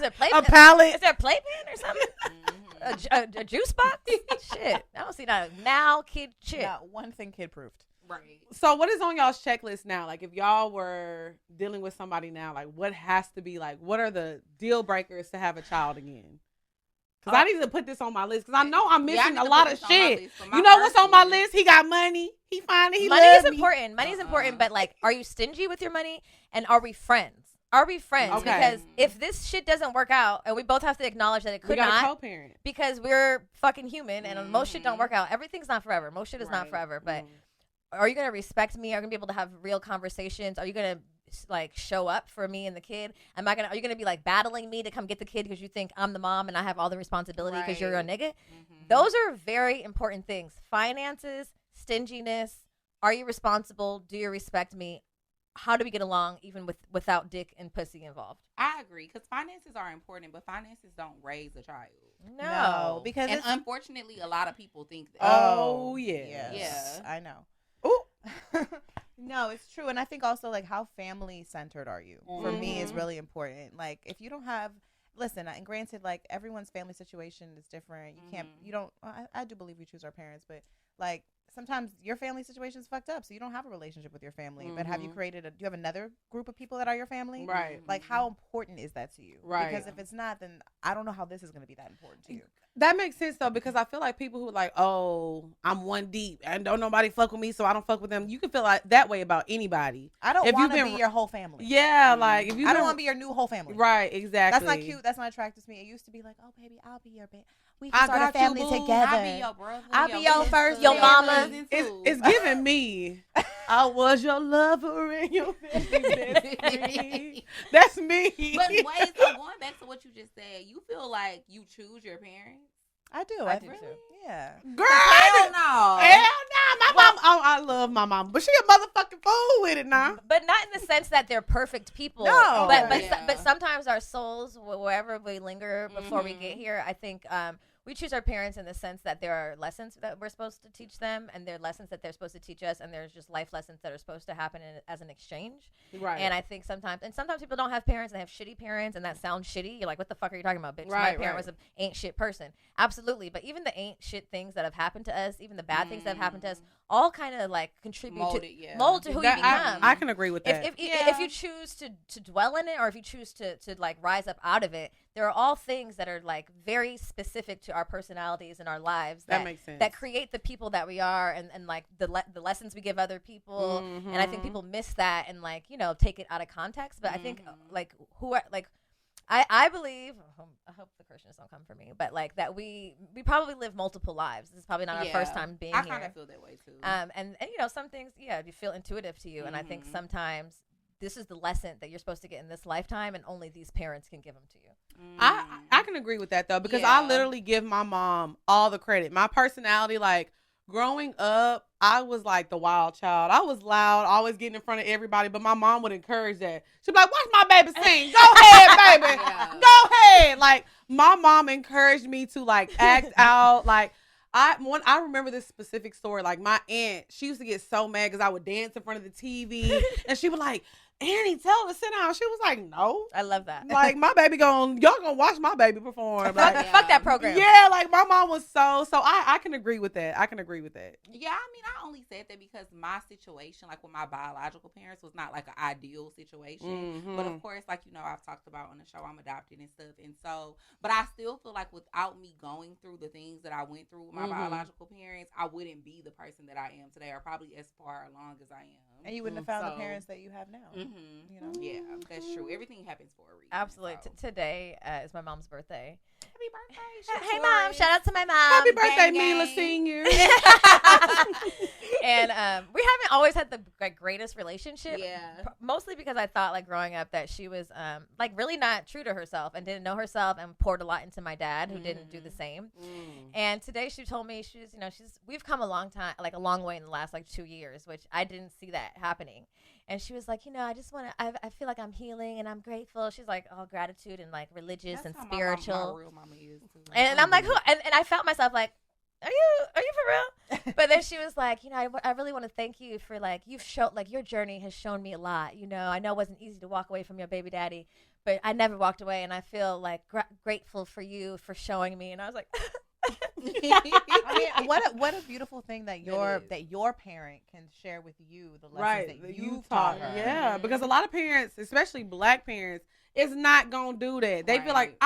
it play A pallet. Is there a playpen or something? A juice box? Shit. I don't see that now kid shit. Not one thing kid proved. Right. So what is on y'all's checklist now? If y'all were dealing with somebody now, what has to be what are the deal breakers to have a child again? Because I need to put this on my list because I know I'm missing a lot of shit. You know what's on my list? He got money. He fine. He money is me. important. Money is important, but are you stingy with your money? And are we friends? Are we friends? Okay. Because if this shit doesn't work out, and we both have to acknowledge that it could We got not, a co-parent. because we're fucking human, and most shit don't work out. Everything's not forever. Most shit is not forever. But are you gonna respect me? Are you gonna be able to have real conversations? Are you gonna show up for me and the kid? Are you gonna be battling me to come get the kid because you think I'm the mom and I have all the responsibility because you're a nigga? Those are very important things. Finances, stinginess. Are you responsible? Do you respect me? How do we get along even without dick and pussy involved? I agree, because finances are important, but finances don't raise a child. No, because and unfortunately, a lot of people think that. Oh yeah. Yeah. I know. Ooh. No, it's true. And I think also how family centered are you? For me is really important. If you don't have, listen, and granted, everyone's family situation is different. You can't, I do believe we choose our parents, but sometimes your family situation is fucked up, so you don't have a relationship with your family. But have you created do you have another group of people that are your family? Right. How important is that to you? Right. Because if it's not, then I don't know how this is going to be that important to you. That makes sense though, because I feel like people who are oh, I'm one deep and don't nobody fuck with me, so I don't fuck with them. You can feel that way about anybody. I don't want to be your whole family. Yeah, if you I don't want to be your new whole family. Right, exactly. That's not cute. That's not attractive to me. It used to be oh baby, I'll be your baby. We I can start a family together. I'll be your brother. I'll be your first your mama. It's giving me. I was your lover and your best friend. That's me. But wait, so going back to what you just said, you feel like you choose your parents? I do. I do too. Yeah. Girl, Hell no. My mom. Oh, I love my mom, but she a motherfucking fool with it now. But not in the sense that they're perfect people. No. But sometimes our souls, wherever we linger before we get here, I think we choose our parents in the sense that there are lessons that we're supposed to teach them, and there are lessons that they're supposed to teach us, and there's just life lessons that are supposed to happen as an exchange. Right. And I think sometimes people don't have parents, and they have shitty parents, and that sounds shitty. You're like, what the fuck are you talking about, bitch? Right, My parent was an ain't shit person. Absolutely. But even the ain't shit things that have happened to us, even the bad things that have happened to us, all kind of like contribute mold to who you become. I can agree with that. If you choose to dwell in it, or if you choose to like rise up out of it, there are all things that are like very specific to our personalities and our lives that makes sense, that create the people that we are, and like the lessons we give other people. And I think people miss that and like, you know, take it out of context. But I think like I believe, I hope the Christians don't come for me, but like that we probably live multiple lives. This is probably not our first time being here. I kind of feel that way too. And you know, some things, you feel intuitive to you. And I think sometimes this is the lesson that you're supposed to get in this lifetime, and only these parents can give them to you. I can agree with that though, because I literally give my mom all the credit. My personality, like growing up, I was like the wild child. I was loud, always getting in front of everybody, but my mom would encourage that. She'd be like, watch my baby sing. Go ahead, baby. Go ahead. Like, my mom encouraged me to like act out. Like, I remember this specific story. Like, my aunt, she used to get so mad because I would dance in front of the TV, and she would like, Annie, tell her to sit down. She was like, no. I love that. Like, my baby y'all gonna watch my baby perform. Like, fuck that program. Yeah, like my mom was so I can agree with that. I can agree with that. Yeah, I mean, I only said that because my situation, like with my biological parents, was not like an ideal situation. But of course, like, you know, I've talked about on the show, I'm adopted and stuff. And so, but I still feel like without me going through the things that I went through with my biological parents, I wouldn't be the person that I am today, or probably as far along as I am. And you wouldn't have found the parents that you have now. You know? Yeah, that's true. Everything happens for a reason. Absolutely. So. Today is my mom's birthday. Happy birthday. Hey, Mom. Shout out to my mom. Happy birthday, gang, Milah gang. Senior. And we haven't always had the like greatest relationship. Yeah. Mostly because I thought like growing up that she was like really not true to herself and didn't know herself, and poured a lot into my dad, who didn't do the same. And today she told me we've come a long way in the last like 2 years, which I didn't see that happening. And she was like, you know, I feel like I'm healing and I'm grateful. She's like all gratitude and like religious and spiritual. My real mama is too. And I'm like, who? And I felt myself like, are you for real? But then she was like, you know, I really want to thank you for like, you've shown, like your journey has shown me a lot. You know, I know it wasn't easy to walk away from your baby daddy, but I never walked away. And I feel like grateful for you for showing me. And I was like, I mean, what a beautiful thing that your parent can share with you the lessons that you've taught her. Yeah, because a lot of parents, especially Black parents, is not gonna do that. They feel like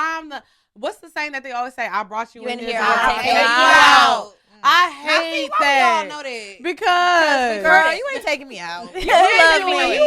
what's the saying that they always say? I brought you in here. I'll take you out. I hate that. Y'all know that because girl, you ain't taking me out. You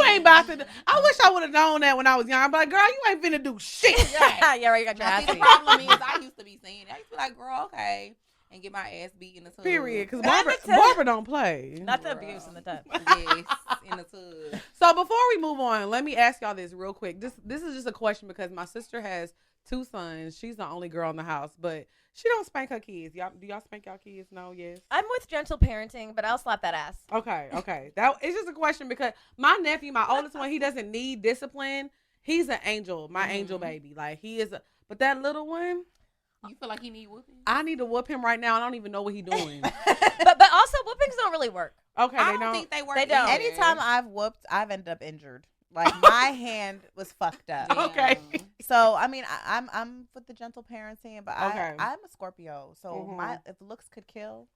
ain't about to. I wish I would have known that when I was young. I'm like, girl, you ain't finna do shit. yeah, right. You got your ass the beat. problem is I used to be saying that. I used to be like, girl, okay, and get my ass beat in the tub. Period. Because Barbara don't play. Not the abuse in the tub. Yes, in the tub. So before we move on, let me ask y'all this real quick. This is just a question because my sister has 2 sons. She's the only girl in the house, but she don't spank her kids. Do y'all spank y'all kids? No, yes. I'm with gentle parenting, but I'll slap that ass. Okay. That it's just a question because my nephew, my oldest one, he doesn't need discipline. He's an angel, my angel baby. Like he is but that little one, you feel like he need whooping? I need to whoop him right now. I don't even know what he's doing. but also whoopings don't really work. Okay, I don't think they work. They don't. Anytime I've whooped, I've ended up injured. Like my hand was fucked up. Okay. So I mean, I'm with the gentle parenting, but Okay. I'm a Scorpio, so if looks could kill,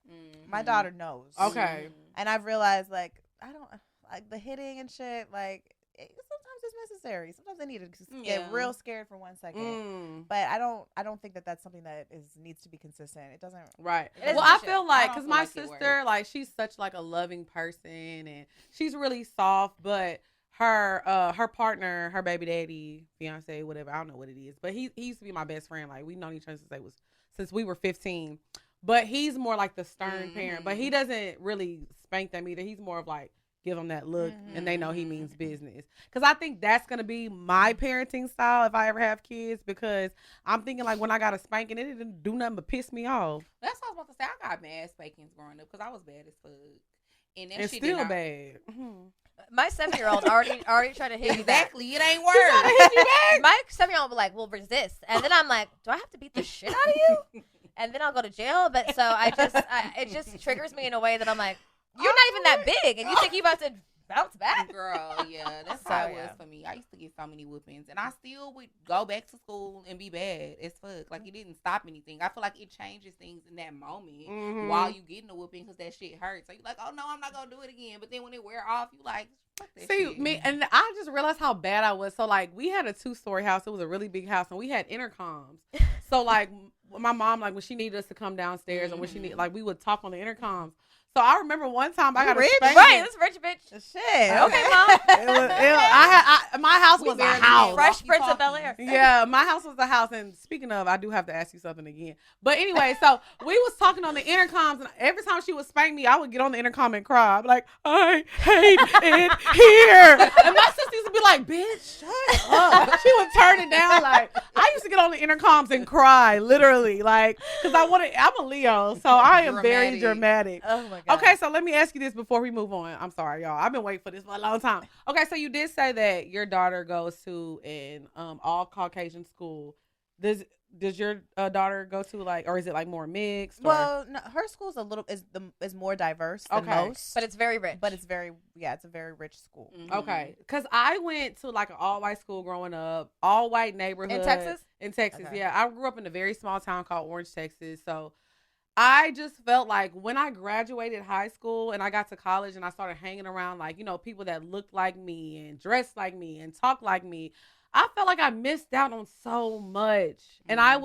my daughter knows. Okay. And I've realized like I don't like the hitting and shit. Like sometimes it's necessary. Sometimes I need to get real scared for 1 second. But I don't think that that's something that needs to be consistent. It doesn't. Right. Well, I feel like I don't because feel my like it sister, like she's such like a loving person and she's really soft, but her partner, her baby daddy, fiance, whatever, I don't know what it is, but he used to be my best friend. Like we've known each other since we were 15. But he's more like the stern parent, but he doesn't really spank them either. He's more of like give them that look and they know he means business. Because I think that's going to be my parenting style if I ever have kids, because I'm thinking like when I got a spanking, it didn't do nothing but piss me off. That's what I was about to say. I got mad spankings growing up because I was bad as fuck. And that It's shit still did not- bad. My 7-year-old already tried to hit me back. Exactly. It ain't work. My 7-year-old was like, "Well, resist," and then I'm like, "Do I have to beat the shit out of you?" and then I'll go to jail. But so it just triggers me in a way that I'm like, you're not even that big, and you think you about to bounce back? Girl, yeah, that's how it was for me. I used to get so many whoopings, and I still would go back to school and be bad as fuck. Like, it didn't stop anything. I feel like it changes things in that moment while you getting a whooping because that shit hurts. So you're like, oh no, I'm not gonna do it again. But then when it wear off, you like, fuck that shit. Me, and I just realized how bad I was. So like, we had a 2-story house. It was a really big house, and we had intercoms. So like, my mom, like, when she needed us to come downstairs, and when she need, like, we would talk on the intercoms. So I remember one time I got a spanking. Right, this rich bitch. Shit. Okay, Mom. My house was a house. Fresh Prince of Bel-Air. Yeah, my house was a house. And speaking of, I do have to ask you something again. But anyway, so we was talking on the intercoms, and every time she would spank me, I would get on the intercom and cry. I'd be like, I hate it here. And my sister used to be like, bitch, shut up. She would turn it down. Like, I used to get on the intercoms and cry, literally, like, because I'm a Leo, so I am very dramatic. Oh my God. Okay, so let me ask you this before we move on. I'm sorry, y'all. I've been waiting for this for a long time. Okay, so you did say that your daughter goes to an all Caucasian school. Does your daughter go to, like, or is it like more mixed? Or? Well, no, her school's is more diverse than most, but it's very rich. But it's a very rich school. Okay, because I went to like an all white school growing up, all white neighborhood in Texas. Okay. Yeah, I grew up in a very small town called Orange, Texas. So I just felt like when I graduated high school and I got to college and I started hanging around, like, you know, people that looked like me and dressed like me and talked like me, I felt like I missed out on so much. And I kind of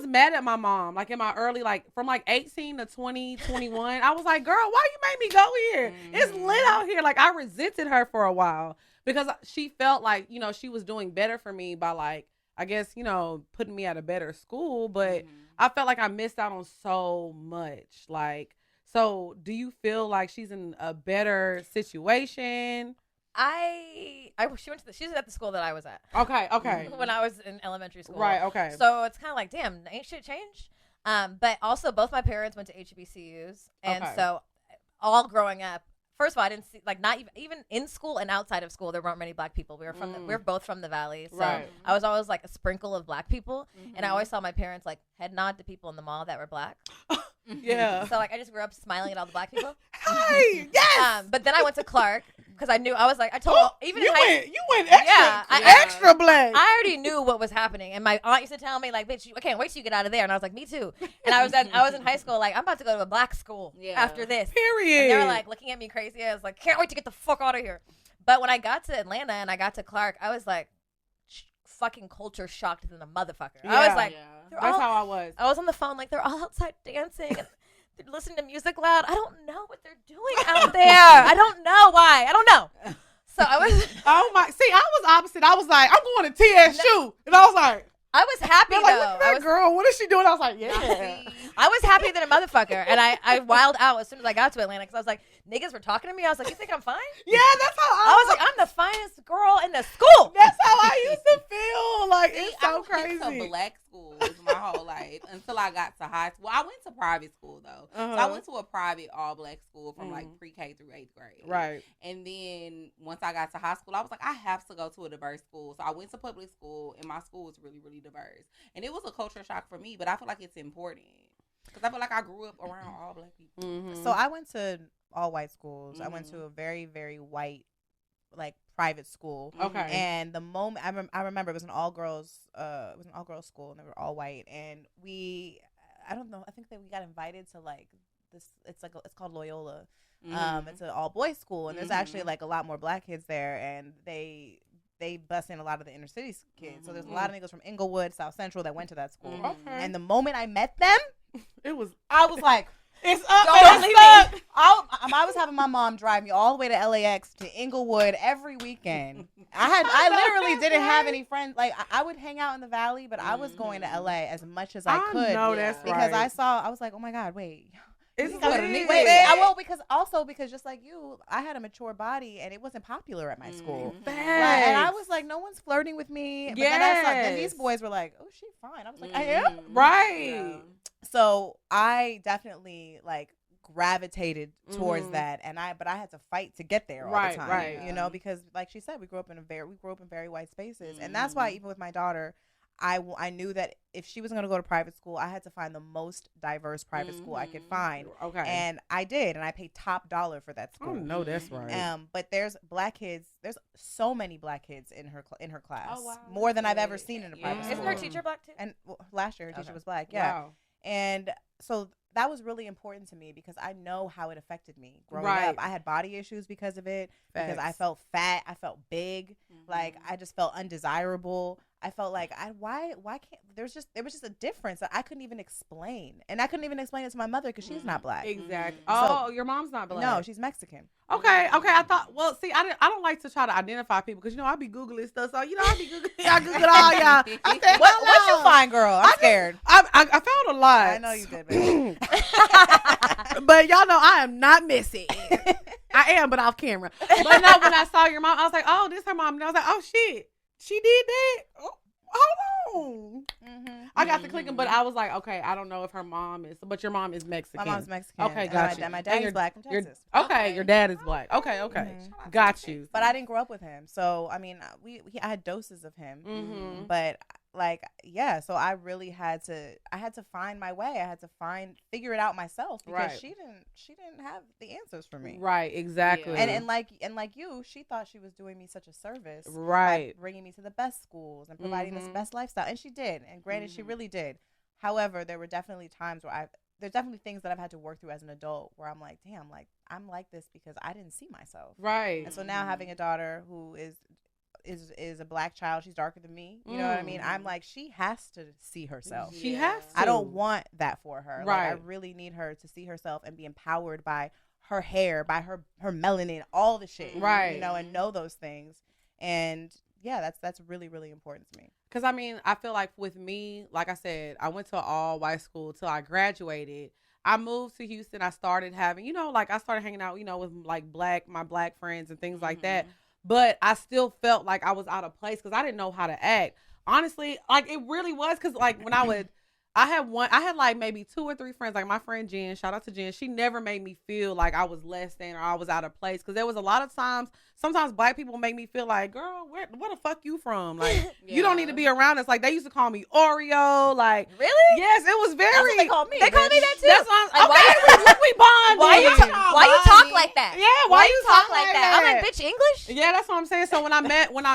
was mad at my mom, like in my early, like from like 18 to 20, 21. I was like, girl, why you made me go here? It's lit out here. Like, I resented her for a while because she felt like, you know, she was doing better for me by, like, I guess, you know, putting me at a better school. But I felt like I missed out on so much. Like, so do you feel like she's in a better situation? She's at the school that I was at. Okay. When I was in elementary school. Right, okay. So it's kind of like, damn, ain't shit changed? But also both my parents went to HBCUs. And so all growing up, first of all, I didn't see, like, not even in school and outside of school, there weren't many black people. We were both from the Valley. So I was always like a sprinkle of black people. And I always saw my parents like head nod to people in the mall that were black. Yeah. So like I just grew up smiling at all the black people. Hi, yes. But then I went to Clark because I knew, I told even you went extra black. I already knew what was happening, and my aunt used to tell me like, "Bitch, I can't wait till you get out of there." And I was like, "Me too." And I was in high school, like, I'm about to go to a black school after this. Period. And they were like looking at me crazy. I was like, "Can't wait to get the fuck out of here." But when I got to Atlanta and I got to Clark, I was like, fucking culture shocked than a motherfucker. I was like, that's how I was. I was on the phone like, they're all outside dancing and they're listening to music loud. I don't know what they're doing out there. I don't know why. I don't know. So I was. Oh my! See, I was opposite. I was like, I'm going to TSU, and I was like, I was happy though. Like, look at that girl. What is she doing? I was like, yeah. I was happy than a motherfucker, and I wilded out as soon as I got to Atlanta because I was like, niggas were talking to me. I was like, you think I'm fine? Yeah, that's how I was like, I'm the finest girl in the school. That's how I used to feel. Like, it's so crazy. I went to black schools my whole life until I got to high school. I went to private school though, so I went to a private all black school from like pre-K through 8th grade. Right. And then once I got to high school, I was like, I have to go to a diverse school. So I went to public school, and my school was really, really diverse. And it was a culture shock for me, but I feel like it's important because I feel like I grew up around all black people. So I went to all white schools. I went to a very, very white, like, private school. Okay. And the moment I remember it was an all girls school, and they were all white. And I don't know, I think that we got invited to like this. It's called Loyola. It's an all boys school, and there's actually like a lot more black kids there, and they bust in a lot of the inner city kids. So there's a lot of niggas from Inglewood, South Central that went to that school. Okay. And the moment I met them, I was like, it's up. Don't leave me. I was having my mom drive me all the way to LAX to Inglewood every weekend. I literally didn't have any friends. Like, I would hang out in the Valley, but I was going to LA as much as I could. know that's because right. I was like, oh my God, wait. It's because just like you, I had a mature body and it wasn't popular at my school. Facts. And I was like, no one's flirting with me. But then these boys were like, oh, she's fine. I was like, I am? Right. Yeah. So I definitely like gravitated towards that, but I had to fight to get there all the time. Right. You know, because like she said, we grew up in very white spaces. And that's why even with my daughter, I knew that if she was going to go to private school, I had to find the most diverse private school I could find. Okay. And I did, and I paid top dollar for that Oh school. no, that's right. But there's black kids. There's so many black kids in her class. Oh, wow. More than I've ever seen in a private Isn't school. her teacher black too? And last year her teacher Okay. was black. Yeah. Wow. And so that was really important to me because I know how it affected me growing Right. up. I had body issues because of it, because I Facts. felt fat, I felt big, like I just felt undesirable. I felt like why can't there was just a difference that I couldn't even explain, and I couldn't even explain it to my mother because she's not black. Exactly. Mhm. Oh, your mom's not black. No, she's Mexican. Okay. I thought. Well, see, I don't like to try to identify people because I be googling stuff. So I be googling. I googled all y'all. I said, What you find, girl? I'm scared. I found a lot. I know you did, baby. But y'all know I am not missing. I am, but off camera. But no, when I saw your mom, I was like, oh, this her mom. And I was like, oh shit, she did that. Oh, hold on. I got to clicking, but I was like, okay, I don't know if her mom is, but your mom is Mexican. My mom's Mexican. Okay, and got you. My And dad's your- black from your- Texas. Okay, your dad is black. Okay. Got you. But I didn't grow up with him, so I mean, I had doses of him. Mm-hmm. But like, yeah, so I really had to find my way. I had to figure it out myself because Right. she didn't have the answers for me. Right, exactly. And like you, she thought she was doing me such a service, Right. by bringing me to the best schools and providing this Mhm. best lifestyle, and she did. And granted, she really did. However, there were definitely times where there's definitely things that I've had to work through as an adult where I'm like, damn, like I'm like this because I didn't see myself. Right. And so now having a daughter who is a black child, she's darker than me. You know what I mean? I'm like, she has to see herself. She has to. I don't want that for her. Like, I Right. really need her to see herself and be empowered by her hair, by her melanin, all the shit. Right. You know, and know those things. And yeah, that's really, really important to me. Because, I mean, I feel like with me, like I said, I went to an all-white school till I graduated. I moved to Houston. I started having, I started hanging out, with like my black friends and things like that. But I still felt like I was out of place because I didn't know how to act. Honestly, like it really was because like when I had like maybe 2 or 3 friends, like my friend Jen, shout out to Jen. She never made me feel like I was less than or I was out of place. Because there was a lot of times, sometimes black people make me feel like, girl, where the fuck you from? Like, you don't need to be around us. Like, they used to call me Oreo. Like, Really? yes, it was very. That's what they call me. They call me that too. That's why Like, we bonded. Why you talk like that? Yeah, why you talk like that? I'm like, bitch, English? Yeah, that's what I'm saying. So when I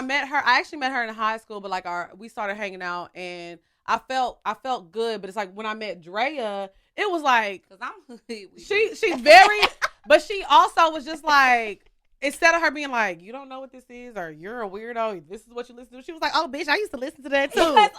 met her, I actually met her in high school, but like we started hanging out and I felt good, but it's like when I met Drea, it was like Cause I'm hood with she's very, but she also was just like, instead of her being like, you don't know what this is or you're a weirdo, this is what you listen to. She was like, oh bitch, I used to listen to that too. Let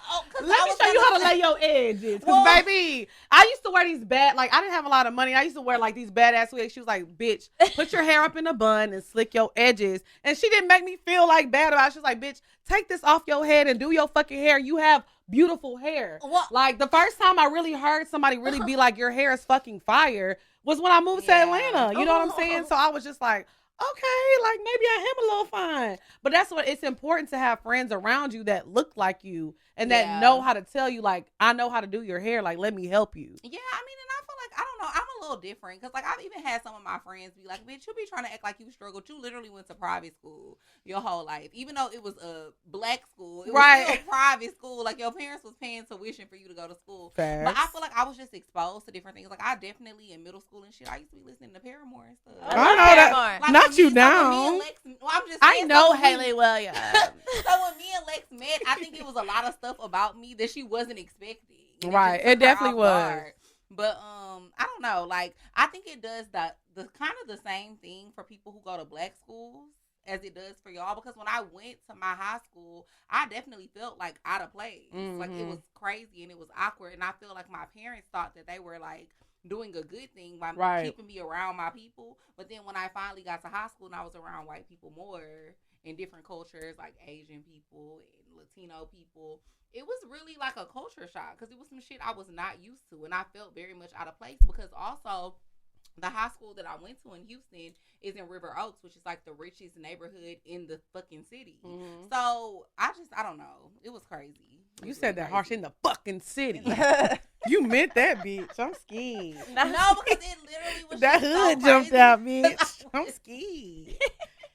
me show you how to lay your edges, cause baby, I used to wear these I didn't have a lot of money. I used to wear like these badass wigs. She was like, bitch, put your hair up in a bun and slick your edges, and she didn't make me feel like bad about it. She was like, bitch, take this off your head and do your fucking hair. You have beautiful hair. What? Like the first time I really heard somebody really be like, your hair is fucking fire was when I moved to Atlanta. You know what I'm saying? So I was just like, okay, like maybe I am a little fine. But that's what it's important to have friends around you that look like you and that know how to tell you, like, I know how to do your hair. Like, let me help you. Yeah, I mean, and I feel like, I don't know, I'm a little different because, like, I've even had some of my friends be like, bitch, you be trying to act like you struggled. You literally went to private school your whole life. Even though it was a black school, it was still a private school. Like, your parents was paying tuition for you to go to school. Facts. But I feel like I was just exposed to different things. Like, I definitely, in middle school and shit, I used to be listening to Paramore and stuff. I know that. Like, Not when you me down. and Lex, I'm just I saying, know so when me- Haley Williams. So when me and Lex met, I think it was a lot of stuff about me that she wasn't expecting. And Right. just It took her definitely off was. guard. But I don't know. Like, I think it does the kind of the same thing for people who go to black schools as it does for y'all. Because when I went to my high school, I definitely felt like out of place. Like, it was crazy and it was awkward. And I feel like my parents thought that they were like doing a good thing by keeping me around my people. But then when I finally got to high school and I was around white people more in different cultures, like Asian people and Latino people, it was really like a culture shock because it was some shit I was not used to, and I felt very much out of place because also the high school that I went to in Houston is in River Oaks, which is like the richest neighborhood in the fucking city. So I don't know. It was crazy. You said that harsh, in the fucking city. You meant that, bitch. I'm scared. No, because it literally was That just hood so jumped crazy. out, bitch. I'm scared.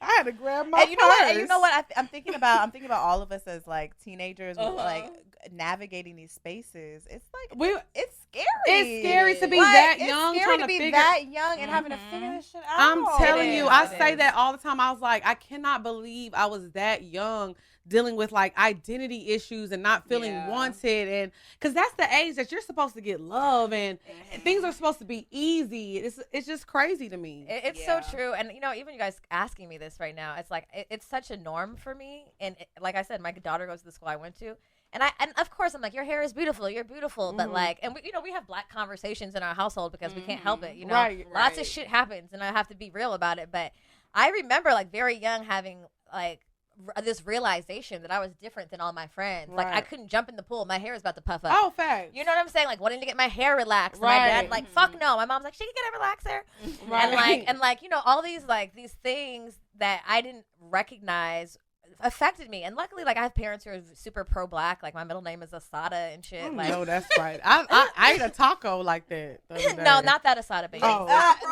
I had to grab my And you know what? And you purse. know what? I'm thinking about all of us as like teenagers, like navigating these spaces. It's like it's scary. It's scary to be Like, that it's young, scary trying to be figure. that young and having to figure this shit out. I'm telling It you, is. I It say is. that all the time. I was like, I cannot believe I was that young dealing with like identity issues and not feeling wanted, and because that's the age that you're supposed to get love and things are supposed to be easy. It's just crazy to me. It's so true. And, you know, even you guys asking me this right now, it's like, it's such a norm for me. And like I said, my daughter goes to the school I went to. And of course I'm like, your hair is beautiful. You're beautiful. But like, and we, you know, we have black conversations in our household because we can't help it. You know, lots of shit happens and I have to be real about it. But I remember like very young having like this realization that I was different than all my friends. Like I couldn't jump in the pool. My hair was about to puff up. Oh, facts. You know what I'm saying? Like wanting to get my hair relaxed. And my dad like, fuck no. My mom's like, she can get a relaxer. And like, you know, all these things that I didn't recognize affected me. And luckily, like I have parents who are super pro black. Like my middle name is Asada and shit. Like, no, that's right. I ate a taco like that. the other day. no, not that Asada baby. Oh.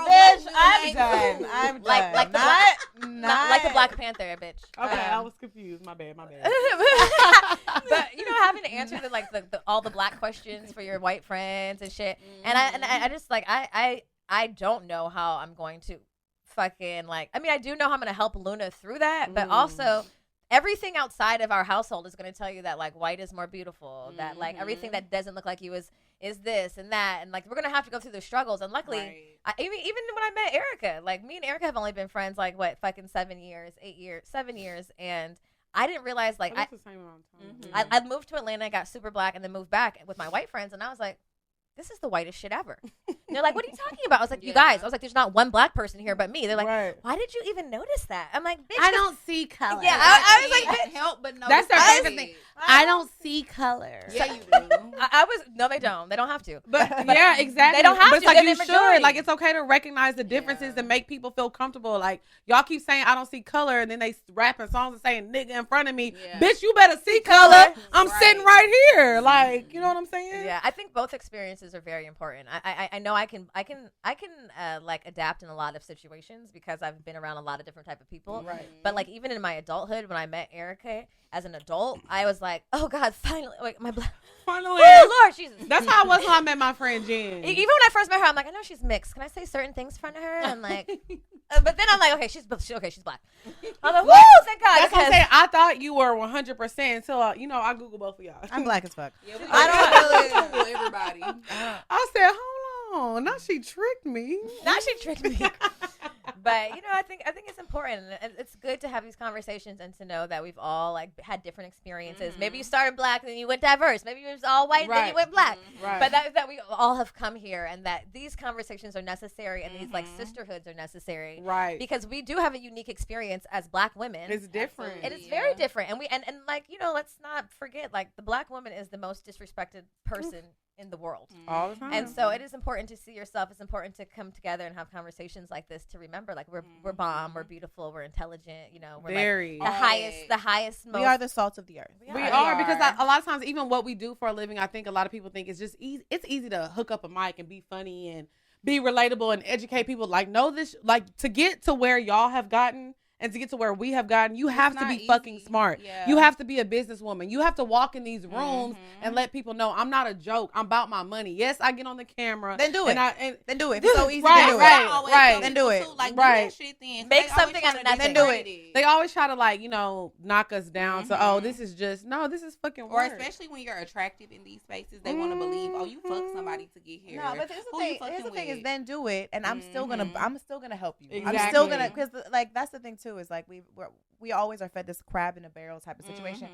Bitch, I'm done. I'm done. Like the not like the Black Panther, bitch. Okay, I was confused. My bad. But you know, having to answer the all the black questions for your white friends and shit, and I just like I don't know how I'm going to fucking like. I mean, I do know how I'm gonna help Luna through that, but also everything outside of our household is gonna tell you that like white is more beautiful, that like everything that doesn't look like you is this and that, and like we're gonna have to go through the struggles. And luckily, even when I met Erica, like me and Erica have only been friends like what fucking 7 years, and I didn't realize like That's the same amount of time. I moved to Atlanta, got super black, and then moved back with my white friends, and I was like, this is the whitest shit ever. And they're like, what are you talking about? I was like, you guys, there's not one black person here but me. They're like, why did you even notice that? I'm like, bitch, I don't see color. Yeah, I was like, bitch. help but no. That's their favorite thing. I don't see color. Yeah, you do. I was no, they don't. They don't have to. But yeah, exactly. They don't have but it's to. like They're you the majority. should. Like it's okay to recognize the differences and make people feel comfortable. Like y'all keep saying I don't see color, and then they rapping songs and saying nigga in front of me. Bitch, you better see color. I'm sitting right here. Like you know what I'm saying? Yeah, I think both experiences are very important. I know I can like adapt in a lot of situations because I've been around a lot of different type of people. Right. But like even in my adulthood, when I met Erica as an adult, I was like, oh God, finally, like my Finally. oh Lord Jesus. That's how I was when I met my friend Jen. Even when I first met her, I'm like, I know she's mixed. Can I say certain things in front of her? And like, but then I'm like, okay, she's black. I'm like, woo, thank God. That's what I'm saying. I thought you were 100% until I Google both of y'all. I'm black as fuck. Yeah, I don't really everybody. I said, hold on. Now she tricked me. Now she tricked me. But you know, I think it's important, and it's good to have these conversations and to know that we've all like had different experiences. Maybe you started black, then you went diverse. Maybe you was all white, then you went black. Right. But that we all have come here, and that these conversations are necessary, and these like sisterhoods are necessary, Right. Because we do have a unique experience as black women. It's different. It is very different, and we and like you know, let's not forget like the black woman is the most disrespected person in the world. All the time. And so it is important to see yourself. It's important to come together and have conversations like this to remember, like we're bomb, we're beautiful, we're intelligent. You know, we're very like the highest. Most, We are the salt of the earth. We are because a lot of times, even what we do for a living, I think a lot of people think it's just easy. It's easy to hook up a mic and be funny and be relatable and educate people. Like, know this, like to get to where y'all have gotten. And to get to where we have gotten, you have to be fucking smart. Yeah. You have to be a businesswoman. You have to walk in these rooms and let people know I'm not a joke. I'm about my money. Yes, I get on the camera. Then do it. Then do it. If it's so easy, right, then do right, right. Then do it. Like, right. Do that shit then. Make something out of nothing. Then do it. They always try to like, knock us down to, oh, this is just, no, this is fucking Or work. especially when you're attractive in these spaces, they want to believe, oh, you fucked somebody to get here. No, but here's the thing is then do it, and I'm still gonna help you. Exactly. I'm still gonna, because like that's the thing too, is like we always are fed this crab in a barrel type of situation.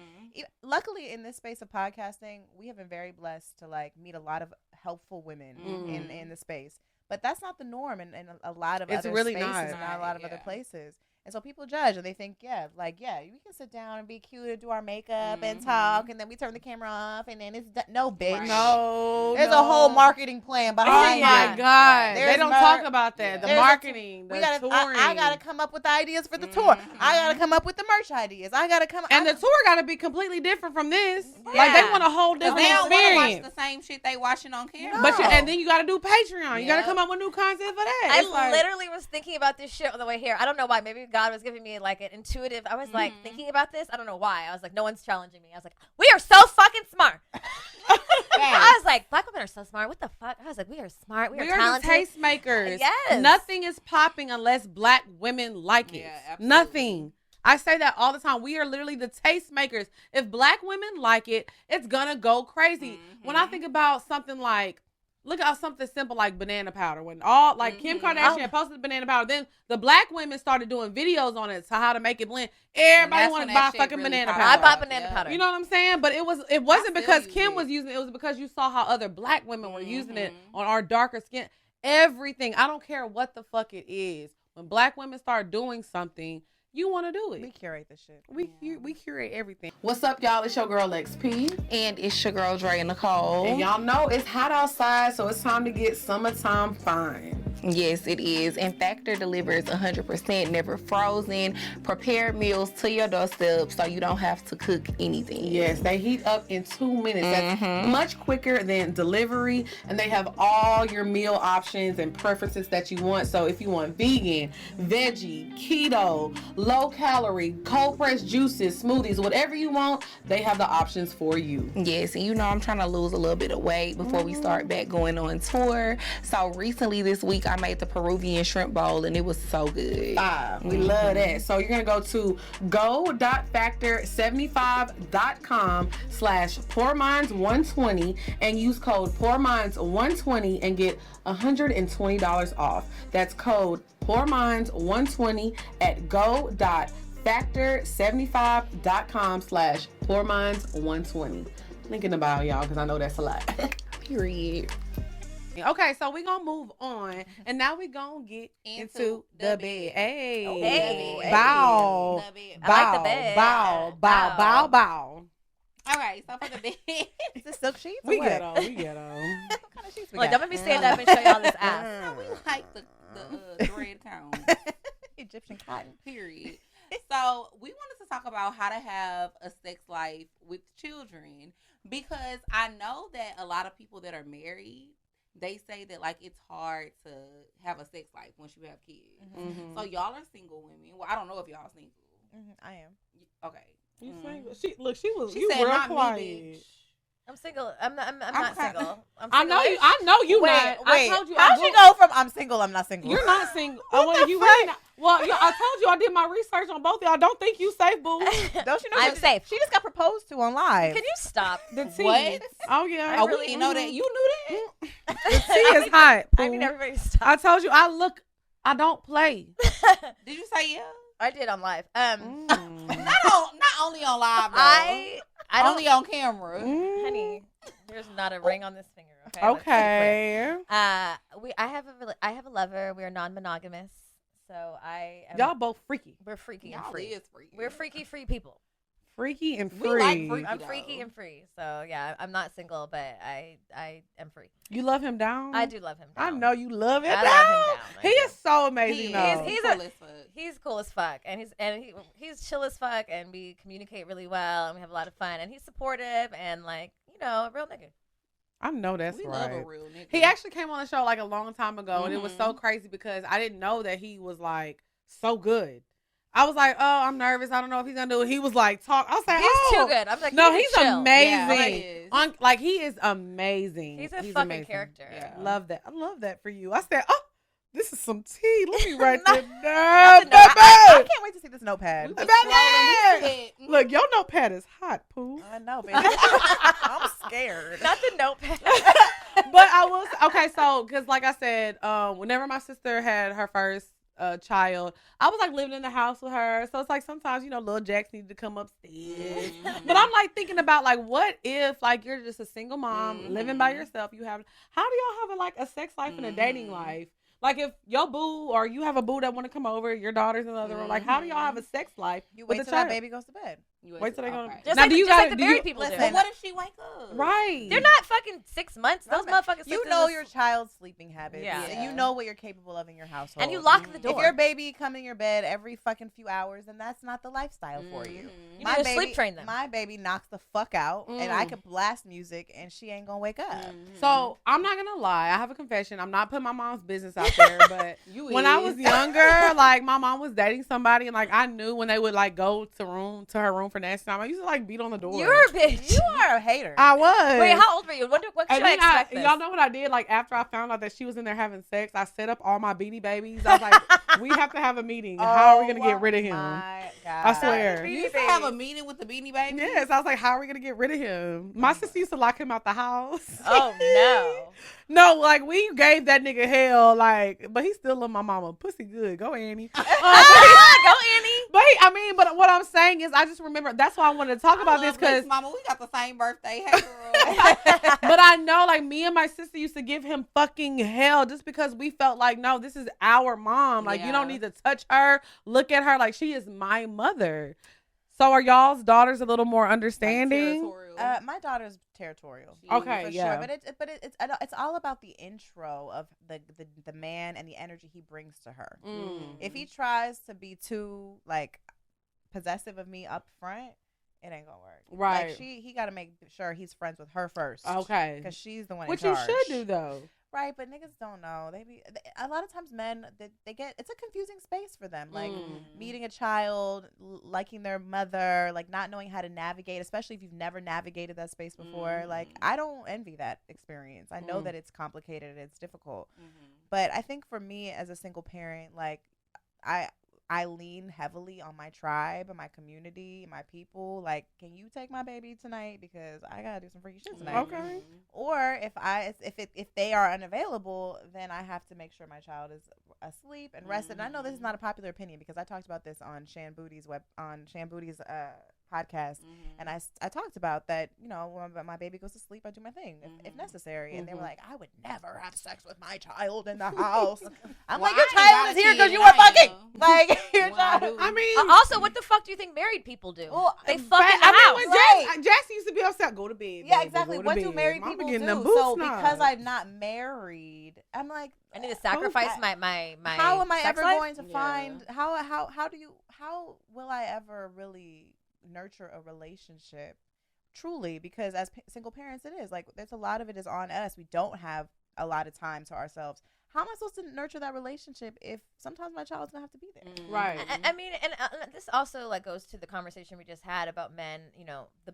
Luckily, in this space of podcasting, we have been very blessed to like meet a lot of helpful women in the space. But that's not the norm in a lot of other really spaces not. and a lot of other places. And so people judge and they think, we can sit down and be cute and do our makeup and talk, and then we turn the camera off, and then it's done. No, bitch. Right. No. There's a whole marketing plan Oh behind my it. God. There's They don't talk about that. Yeah. The There's marketing, the touring. I gotta come up with the ideas for the tour. I gotta come up with the merch ideas. I gotta come. And the tour got to be completely different from this. Yeah. Like, they want a whole different They don't want to experience. watch the same shit they watching on camera. But and then you got to do Patreon. You got to Yep. come up with new content for that. I It's like, literally was thinking about this shit on the way here. I don't know why. Maybe God was giving me like an intuitive. I was like thinking about this. I don't know why. I was like, no one's challenging me. I was like, we are so fucking smart. I was like, black women are so smart. What the fuck? I was like, we are smart. We are talented. The tastemakers. Yes. Nothing is popping unless black women like it. Yeah, absolutely. Nothing. I say that all the time. We are literally the tastemakers. If black women like it, it's gonna go crazy. When I think about something like, look at something simple like banana powder. When all like Kim Kardashian had posted banana powder, then the black women started doing videos on it, so how to make it blend. Everybody wanted to buy fucking really banana popped powder. I bought banana powder. You know what I'm saying? But it wasn't because use Kim it. was using it. It was because you saw how other black women were using it on our darker skin. Everything. I don't care what the fuck it is. When black women start doing something, you want to do it. We curate this shit. We curate everything. What's up, y'all? It's your girl XP. And it's your girl Dre and Nicole. And y'all know it's hot outside, so it's time to get summertime fine. Yes, it is. And Factor delivers 100% never frozen, prepared meals to your doorstep so you don't have to cook anything. Yes, they heat up in 2 minutes. That's much quicker than delivery. And they have all your meal options and preferences that you want. So if you want vegan, veggie, keto, low calorie, cold pressed juices, smoothies, whatever you want, they have the options for you. Yes, and you know I'm trying to lose a little bit of weight before we start back going on tour. So recently this week I made the Peruvian shrimp bowl and it was so good. We love that. So you're going to go to go.factor75.com/PoorMinds120 and use code PoorMinds120 and get $120 off. That's code PoorMinds120 at go.factor75.com/PoorMinds120. Link in the bio, y'all, because I know that's a lot. Period. Okay, so we're going to move on. And now we're going to get into the bed. Hey. Hey. Bow. The bed. I like the bed. Bow. All right, so for the bed. Is this silk sheets? or We what? get on. What kind of sheets we Like, got? don't make me stand up and show y'all this ass. We like the thread count. Egyptian cotton. Period. So we wanted to talk about how to have a sex life with children, because I know that a lot of people that are married, they say that like it's hard to have a sex life once you have kids. So y'all are single women. Well, I don't know if y'all single. I am. Okay. You single? She was. She You said real not quiet. me, bitch. I'm single. I'm not single. I'm I know you. I know you Wait, not. I told you. How'd she go from I'm single, I'm not single? You're not single. Oh, well, you really not. Well, yeah, I told you I did my research on both of y'all. Don't think you safe, boo. Don't you know? I'm safe. She just got proposed to on live. Can you stop? The tea. What? Oh yeah. Oh, we didn't know that. You knew that? The tea is hot. I mean, boo. everybody stop. I told you. I don't play. Did you say yeah? I did on live. Not only on live, though. I don't. Only on camera. Honey, there's not a ring on this finger. Okay. Let's be Okay. clear. I have a lover. We are non-monogamous, so I am, Y'all both freaky. we're freaky and Y'all free. is freaky. We're freaky free people. Freaky and free. We like freaky. I'm though. freaky and free. So yeah, I'm not single, but I am free. You love him down? I do love him. I Down. know you love him I down. love him down. He is so amazing. He though. is. He's cool a- as fuck. He's cool as fuck, and he's chill as fuck, and we communicate really well, and we have a lot of fun, and he's supportive, and like a real nigga. I know that's We right. love a real nigga. He actually came on the show like a long time ago, and it was so crazy because I didn't know that he was like so good. I was like, oh, I'm nervous. I don't know if he's gonna do it. He was like, talk. I was like, He's oh, too good. I'm like, no, he he's can chill. amazing. Yeah, Like he is amazing. He's a fucking amazing. character. Yeah. Love that. I love that for you. I said, oh, this is some tea. Let me write Not- that down, I baby. can't wait to see this notepad. We was Baby! scrolling, we said, Look, your notepad is hot, poo. I know, baby. I'm scared. Not the notepad. But I was okay. So, because like I said, whenever my sister had her first child, I was like living in the house with her. So it's like sometimes little Jax needed to come upstairs. But I'm like thinking about like, what if like you're just a single mom living by yourself? How do y'all have a sex life and a dating life? Like if your boo or you have a boo that want to come over, your daughter's in the other room. Like how do y'all have a sex life You with wait a till that child? baby goes to bed. Wait till they go. Okay. Just Now, like, do you just like gotta- the do married you- people listen, do. But what if she wake up? Right. They're not fucking 6 months. Those motherfuckers. You know your child's sleeping habits. Yeah. You know what you're capable of in your household. and you lock the door. If your baby come in your bed every fucking few hours, then that's not the lifestyle for you. You need to sleep train them. My baby knocks the fuck out, and I could blast music, and she ain't gonna wake up. So I'm not gonna lie. I have a confession. I'm not putting my mom's business out there, but when I was younger, like my mom was dating somebody, and like I knew when they would like go to her room for nasty time, I used to like beat on the door. You're a bitch. You are a hater. I was. Wait, how old were you? What should And I then expect? This? y'all know what I did? Like after I found out that she was in there having sex, I set up all my Beanie Babies. I was like, we have to have a meeting. How are we gonna get rid of him? My God. I swear. You used to have a meeting with the Beanie Babies? Yes, I was like, how are we gonna get rid of him? My sister used to lock him out the house. Oh no. No, like we gave that nigga hell, like, but he still love my mama. Pussy good. Go Annie. Go Annie. But what I'm saying is, I just remember that's why I wanted to talk about this because, Mama, we got the same birthday. Hey, girl. but I know like me and my sister used to give him fucking hell just because we felt like, no, this is our mom. Like you don't need to touch her, look at her, like she is my mother. So are y'all's daughters a little more understanding? Like My daughter's territorial. Okay, for yeah. sure. But it's all about the intro of the man and the energy he brings to her. If he tries to be too like possessive of me up front, it ain't gonna work. Right. Like he got to make sure he's friends with her first. Okay. Because she's the one. Which in you charge. should do though. Right, but niggas don't know. A lot of times men they get it's a confusing space for them. Like meeting a child, liking their mother, like not knowing how to navigate, especially if you've never navigated that space before. Like I don't envy that experience. I know that it's complicated, it's difficult. But I think for me as a single parent, like I lean heavily on my tribe and my community, my people. Like, can you take my baby tonight because I gotta do some freaky shit tonight? Okay. Or if they are unavailable, then I have to make sure my child is asleep and rested. And I know this is not a popular opinion because I talked about this on Shan Booty's podcast, and I talked about that. You know, when my baby goes to sleep, I do my thing if necessary. And they were like, I would never have sex with my child in the house. I'm like, your child is here because you were fucking. Like, your child. I mean, Also, what the fuck do you think married people do? Well, They fuck in the I house. mean, when Jackson used to be upset, go to bed. Yeah, baby, exactly. go to What do bed. married Mama people getting do? them boots So now. because I'm not married, I'm like, I need to sacrifice my how am I sex ever life? going to find how will I ever really nurture a relationship truly? Because as single parents, it is like there's a lot of it is on us. We don't have a lot of time to ourselves. How am I supposed to nurture that relationship if sometimes my child's gonna have to be there? Right. I mean, and this also like goes to the conversation we just had about men. You know, the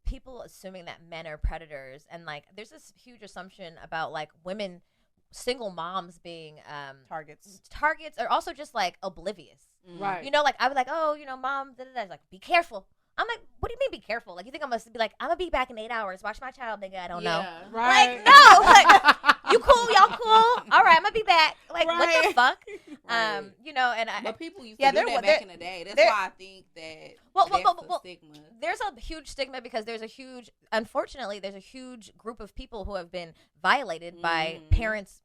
people assuming that men are predators, and like there's this huge assumption about like women, single moms being Targets are also just like oblivious. Right. You know, like I was like, oh, you know, mom, like be careful. I'm like, what do you mean be careful? Like you think I'm gonna be like, I'm gonna be back in 8 hours. Watch my child, nigga. I don't know. Right. Like no, like you cool, y'all cool. All right, I'm gonna be back. Like what the fuck? Right. You know, and But people used Yeah, to do there that wa- back there- in the day. That's there- why I think that Well, that's well, a stigma. there's a huge stigma because unfortunately, there's a huge group of people who have been violated by parents,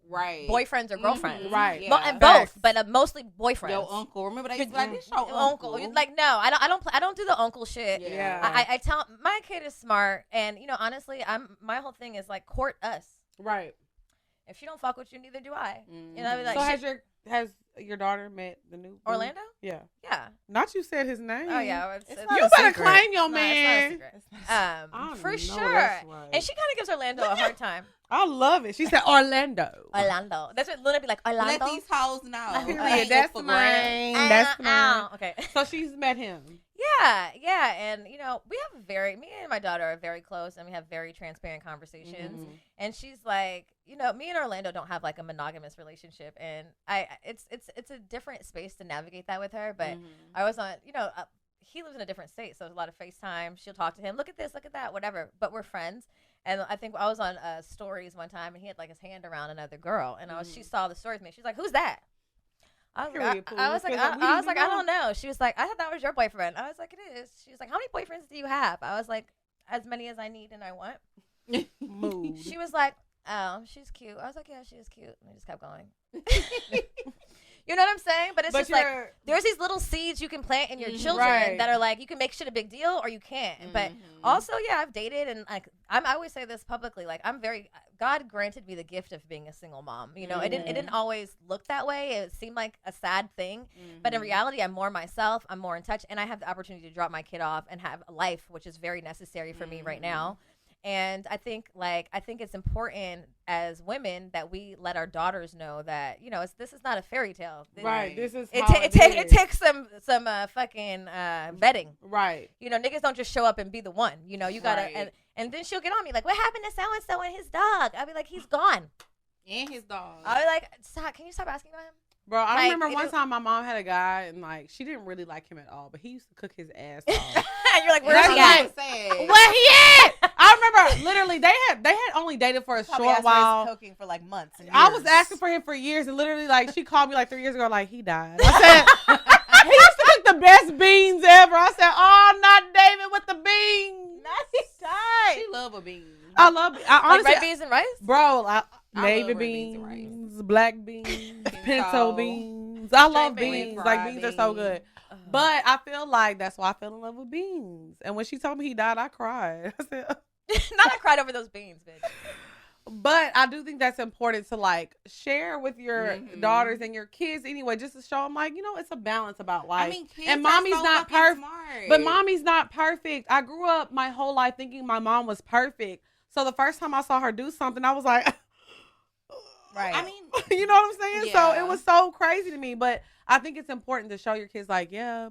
Right. boyfriends or girlfriends. Right. Yeah. And both, but mostly boyfriends. Your uncle. Remember they used to be like, this your Uncle. Like no, I don't do the uncle shit. Yeah. I tell my kid is smart, and you know honestly, my whole thing is like court us. Right. If she don't fuck with you, neither do I. You know, I be like, So shit, has your daughter met the new Orlando? Yeah. Yeah. Not you said his name. Oh yeah. It's it's- not You a better secret. claim your no, it's not a man. secret. I For know sure. that's right. And she kind of gives Orlando a hard time. I love it. She said Orlando. Orlando. That's what Luna be like. Let Orlando. these hoes know. Period. That's mine. That's mine. Okay. So she's met him. Yeah, and you know, me and my daughter are very close, and we have very transparent conversations. And she's like, you know, me and Orlando don't have like a monogamous relationship, and it's a different space to navigate that with her. But I was on, you know, he lives in a different state, so there's a lot of FaceTime. She'll talk to him, look at this, look at that, whatever. But we're friends. And I think I was on stories one time, and he had like his hand around another girl, and she saw the stories. She's like, "Who's that?" I was like, I don't know. She was like, I thought that was your boyfriend. I was like, it is. She was like, how many boyfriends do you have? I was like, as many as I need and I want. Mood. She was like, oh, she's cute. I was like, yeah, she is cute. And I just kept going. You know what I'm saying? But it's just like, there's these little seeds you can plant in your children that are like, you can make shit a big deal or you can't. But also, yeah, I've dated and like, I always say this publicly, like God granted me the gift of being a single mom. You know, it didn't always look that way. It seemed like a sad thing. But in reality, I'm more myself. I'm more in touch. And I have the opportunity to drop my kid off and have a life, which is very necessary for me right now. And I think it's important as women that we let our daughters know that, you know, this is not a fairy tale. Right. This is it takes some fucking vetting. Right. You know, niggas don't just show up and be the one. You know, you gotta and then she'll get on me like, what happened to so and so and his dog? I'll be like, he's gone. And his dog. I'll be like, stop. Can you stop asking about him? Bro, I remember one time my mom had a guy and like she didn't really like him at all, but he used to cook his ass off. And you're like, where's he at? Where he at? I remember literally they had only dated for a short while. Cooking for like months. And years. I was asking for him for years, and literally like she called me like 3 years ago, like he died. I said he used to cook the best beans ever. I said, oh, not David with the beans. Not he died. She love a bean. I love. Honestly, like red beans and rice, bro. Navy love beans, black beans, pinto beans. I love beans. Like beans are so good. But I feel like that's why I fell in love with beans. And when she told me he died, I cried. I said, not I cried over those beans, bitch. But I do think that's important to like share with your daughters and your kids anyway, just to show them like, you know, it's a balance about life. I mean, kids and mommy's are so not perfect, smart. but mommy's not perfect. I grew up my whole life thinking my mom was perfect. So the first time I saw her do something, I was like, right. I mean, you know what I'm saying? Yeah. So it was so crazy to me, but I think it's important to show your kids like, yeah,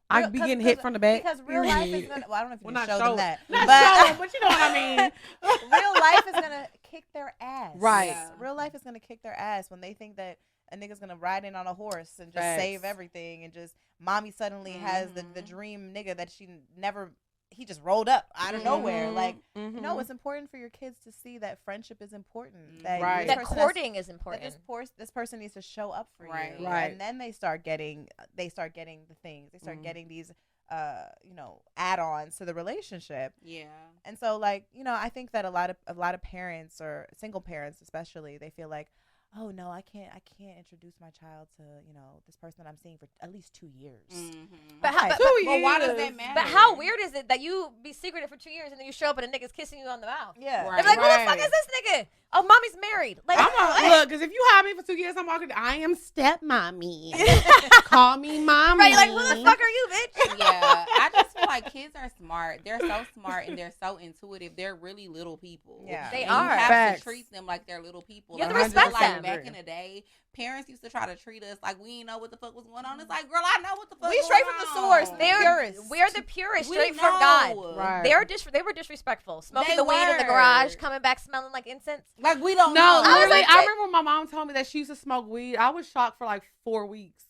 I be getting hit from the back. Because real life is gonna. Well, I don't know if you can show them that, not but show them, but you know what I mean. real life is gonna kick their ass. Right. Yeah. Real life is gonna kick their ass when they think that a nigga's gonna ride in on a horse and just save everything, and just mommy suddenly has the dream nigga that she never. He just rolled up out of nowhere. Like, no, it's important for your kids to see that friendship is important. That that courting is important. That this person needs to show up for you. Right. And then they start getting the things. They start getting these add-ons to the relationship. Yeah. And so, like, you know, I think that a lot of parents, or single parents especially, they feel like, oh no, I can't introduce my child to, you know, this person that I'm seeing for at least 2 years. But how? But why does that matter? But how weird is it that you be secretive for 2 years and then you show up and a nigga's kissing you on the mouth? Yeah. They're like, who the fuck is this nigga? Oh, mommy's married. Like, look, because if you hide me for 2 years, I'm walking. I am stepmommy. Call me mommy. Right? Like, who the fuck are you, bitch? Yeah, I just feel like kids are smart. They're so smart and they're so intuitive. They're really little people. Yeah, they and are. You have to treat them like they're little people. You have to Like, respect like them. back in the day, parents used to try to treat us like we didn't know what the fuck was going on. It's like, girl, I know what the fuck. We going straight from the source. on. We're the purest, We straight from know. God. Right. They were disrespectful, smoking They the weed in the were. garage, coming back smelling like incense. Like we don't No, know. literally, like, I remember when my mom told me that she used to smoke weed. I was shocked for like 4 weeks.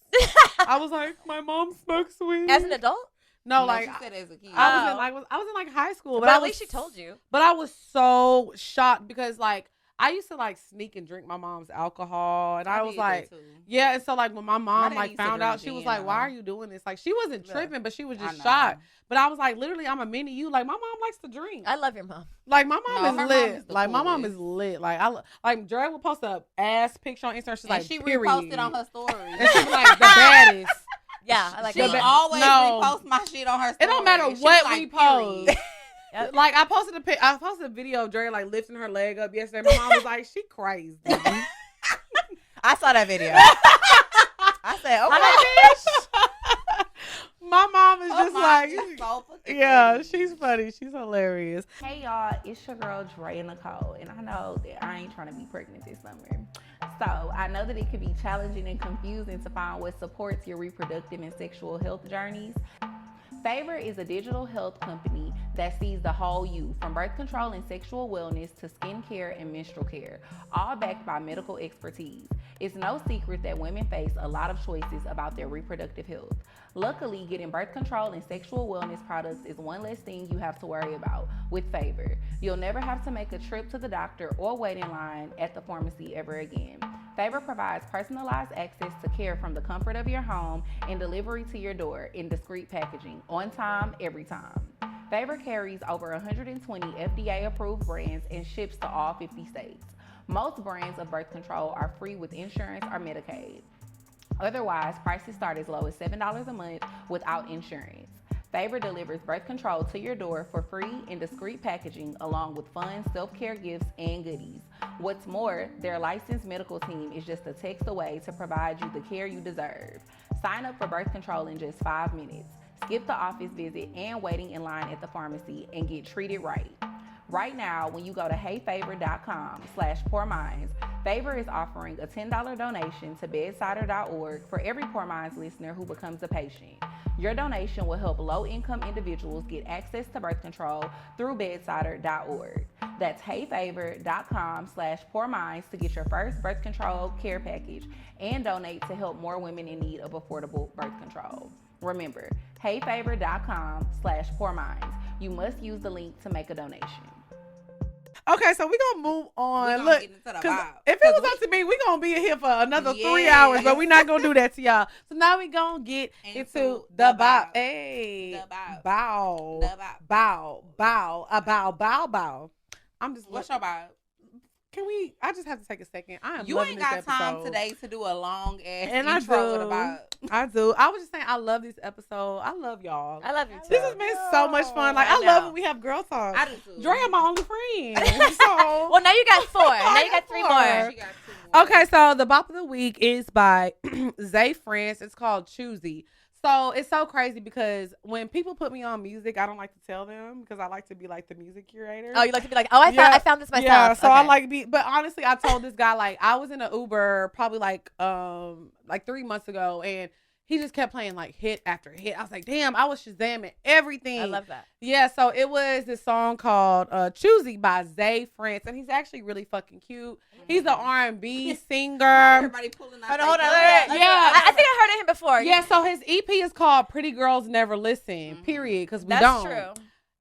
I was like, my mom smokes weed. As an adult? No, like she said as a kid. I was in like high school, But but at least she told you. But I was so shocked because like I used to like sneak and drink my mom's alcohol, and I was did like, that too. yeah. And so like when my mom daddy like used to found drink out, she was then, like, though. why are you doing this? Like she wasn't tripping, but she was I just know. shocked. But I was like, literally, I'm a mini you. Like my mom likes to drink. I love your mom. Like my mom No, is her lit. mom is the Like my mom coolest. is lit. Like like Dre will post a ass picture on Instagram. She's And like, she period. reposted on her story. And she was like the baddest. Yeah, I like She your The mom. ba- always No. repost my shit on her story. It don't matter She what was we like, post. period. Yep. Like I posted a video of Dre like lifting her leg up yesterday. My mom was like, she crazy. I saw that video. I said, okay, bitch. My mom is Her just mom like, is so fucking yeah, funny. she's funny. She's hilarious. Hey y'all, it's your girl Dre Nicole, and I know that I ain't trying to be pregnant this summer. So I know that it could be challenging and confusing to find what supports your reproductive and sexual health journeys. Favor is a digital health company that sees the whole you, from birth control and sexual wellness to skincare and menstrual care, all backed by medical expertise. It's no secret that women face a lot of choices about their reproductive health. Luckily, getting birth control and sexual wellness products is one less thing you have to worry about with Favor. You'll never have to make a trip to the doctor or wait in line at the pharmacy ever again. Favor provides personalized access to care from the comfort of your home and delivery to your door in discreet packaging, on time, every time. Favor carries over 120 FDA-approved brands and ships to all 50 states. Most brands of birth control are free with insurance or Medicaid. Otherwise, prices start as low as $7 a month without insurance. Favor delivers birth control to your door for free in discreet packaging, along with fun self-care gifts and goodies. What's more, their licensed medical team is just a text away to provide you the care you deserve. Sign up for birth control in just 5 minutes. Skip the office visit and waiting in line at the pharmacy and get treated right. Right now, when you go to heyfavor.com/poorminds, Favor is offering a $10 donation to bedsider.org for every Poor Minds listener who becomes a patient. Your donation will help low-income individuals get access to birth control through bedsider.org. That's heyfavor.com/poorminds to get your first birth control care package and donate to help more women in need of affordable birth control. Remember, heyfavor.com/poorminds. You must use the link to make a donation. Okay, so we gonna move on. Look, get into the 'cause vibe. if it was up to me, we gonna be here for another 3 Yes. hours, but we not gonna do that to y'all. So now we gonna get into the bow. The Hey, The bow. bow, The bow. bow, bow. I'm just. What's your vibe? Can we? I just have to take a second. I am. You loving ain't this got time episode. today to do a long ass And I intro with do. a vibe. I do. I was just saying, I love this episode. I love y'all. I love you too. This has been so much fun. Like I I love know. when we have girl talk. I do too. Dre, my only friend. So. Well, now you got 4. Now you got 3 4. more. She got 2 more. Okay, so the bop of the week is by Zay France. It's called Choosy. So it's so crazy because when people put me on music, I don't like to tell them because I like to be like the music curator. Oh, you like to be like, oh, I found this myself. Yeah, so I Okay. like to be, but honestly, I told this guy, like, I was in an Uber probably like 3 months ago, and he just kept playing like hit after hit. I was like, damn, I was Shazamming everything. I love that. Yeah, so it was this song called Choosy by Zay France, and he's actually really fucking cute. He's an R&B singer. Everybody pulling out. Hold on. Yeah. I think I heard of him before. Yeah, so his EP is called Pretty Girls Never Listen, period, because we That's don't. true.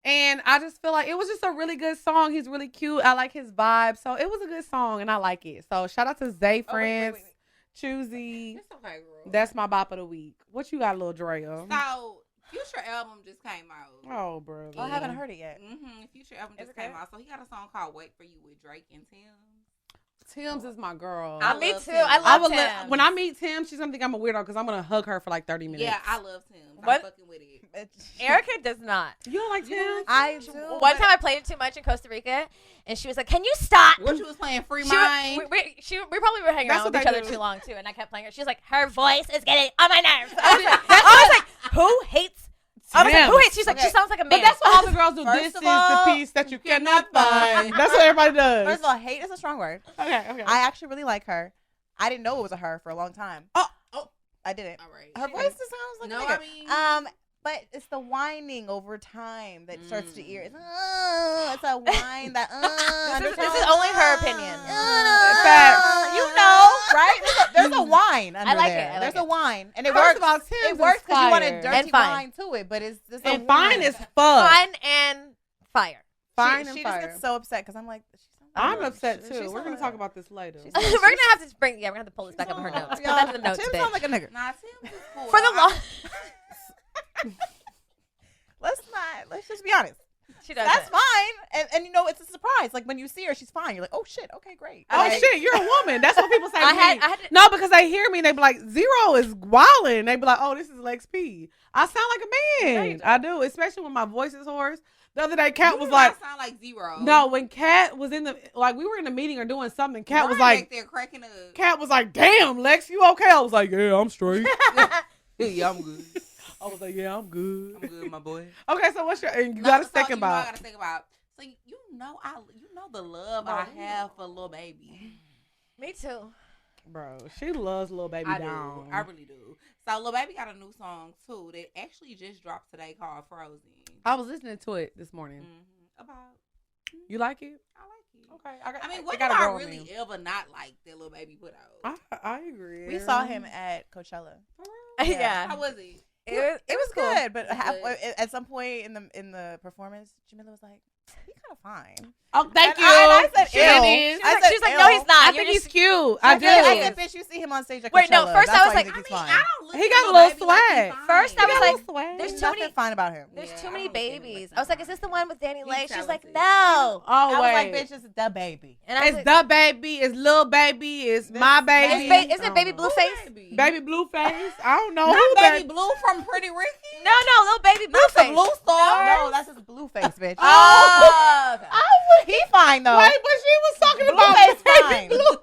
And I just feel like it was just a really good song. He's really cute. I like his vibe. So it was a good song, and I like it. So shout out to Zay France, Choosy. It's okay, girl. That's my bop of the week. What you got, Lil Drea? So Future album just came out. Oh, bro. I haven't heard it yet. Future album Is just it came good? out. So he got a song called "Wait for You" with Drake and Tim. Tim's is my girl. I Me love too. Tim. I love Tim. When I meet Tim, she's gonna think I'm a weirdo because I'm gonna hug her for like 30 minutes. Yeah, I love Tim. What? I'm fucking with it. Erica does not. You don't like Tim? I do. One time I played it too much in Costa Rica, and she was like, "Can you stop?" What you was playing? Free She Mind. we probably were hanging That's around with what each they other do. too long too, and I kept playing her. She was like, "Her voice is getting on my nerves." I was like, "Who hates?" I was like, "Who hates?" She's like, "She sounds like a man." But that's what all the girls do. First This of is all, the piece that you cannot find. That's what everybody does. First of all, hate is a strong word. Okay. I actually really like her. I didn't know it was a her for a long time. Oh. I didn't. All right. Her voice just sounds like No, a nigga. I mean- But it's the whining over time that starts to ear. It's a whine that. This is only her opinion. You know, right? There's a whine under I like there. it. I like There's it. a whine, and it First works. of all, Tim's It works because you want a fire. dirty And fine. whine to it, but it's just And fine is as fuck. Fun and fire. Fine She and just fire. gets so upset because I'm like, I'm upset She too. sounds We're gonna like- talk about this later. we're gonna have to bring. Yeah, we're gonna have to pull this back up in her notes. Put that in the notes, Tim bitch. sounds like a nigger. Nah, Tim's is cool. For the law, Let's just be honest. she does. That's fine, and you know it's a surprise. Like when you see her, she's fine. You're like, oh shit, okay, great. Oh Like, shit, you're a woman. That's what people say to I me. had to, No, because they hear me and they be like, Zero is wildin'. They be like, oh, this is Lex P. I sound like a man. No, you don't. I do, especially when my voice is hoarse. The other day, Kat You was do like, not sound like Zero. no, when Kat was in the, like, we were in a meeting or doing something, Kat was Ryan like, back there cracking up. Kat was like, damn, Lex, you okay? I was like, yeah, I'm straight. Yeah, I'm good. I was like, yeah, I'm good. I'm good, my boy. Okay, so what's your, and you No, got a so second you know I about. gotta think about. So you know the love I have for Lil Baby. me too. Bro, she loves Lil Baby I down. do. I really do. So Lil Baby got a new song too that actually just dropped today called Frozen. I was listening to it this morning. About. You like it? I like it. Okay. I mean, it what gotta did I grow on really me. ever not like that Lil Baby put out? I agree. We saw him at Coachella. Yeah, How was it? it was It was cool. good, but It was good. at some point in the performance, Jamila was like, He's kind of fine. Oh, thank you. And I said, She ew. is. She's like, no, he's not. I think he's cute. I do. I said, bitch, you see him on stage at Coachella. Wait, no, first That's I was why like, you think he's I mean, fine. I don't look He at got a Lil little Baby like swag. he's fine. First, I He was got a like, little swag. there's There's too many. nothing fine about him. There's Yeah, too I many don't look at him babies. like I was like, is this the one with Danny He's Lay? She's like, talented. no. Oh, I was wait. like, bitch, it's the baby. And I was It's like, the baby. It's Lil Baby. It's my baby. is it Baby Blueface? Baby Blueface. I don't know Not who Baby Blue from Pretty Ricky. No, Little Baby Not the Blueface. Blue Star. No, that's his blue face, bitch. Oh, okay. He fine, though. Wait, but she was talking about Blueface Baby fine. Blue.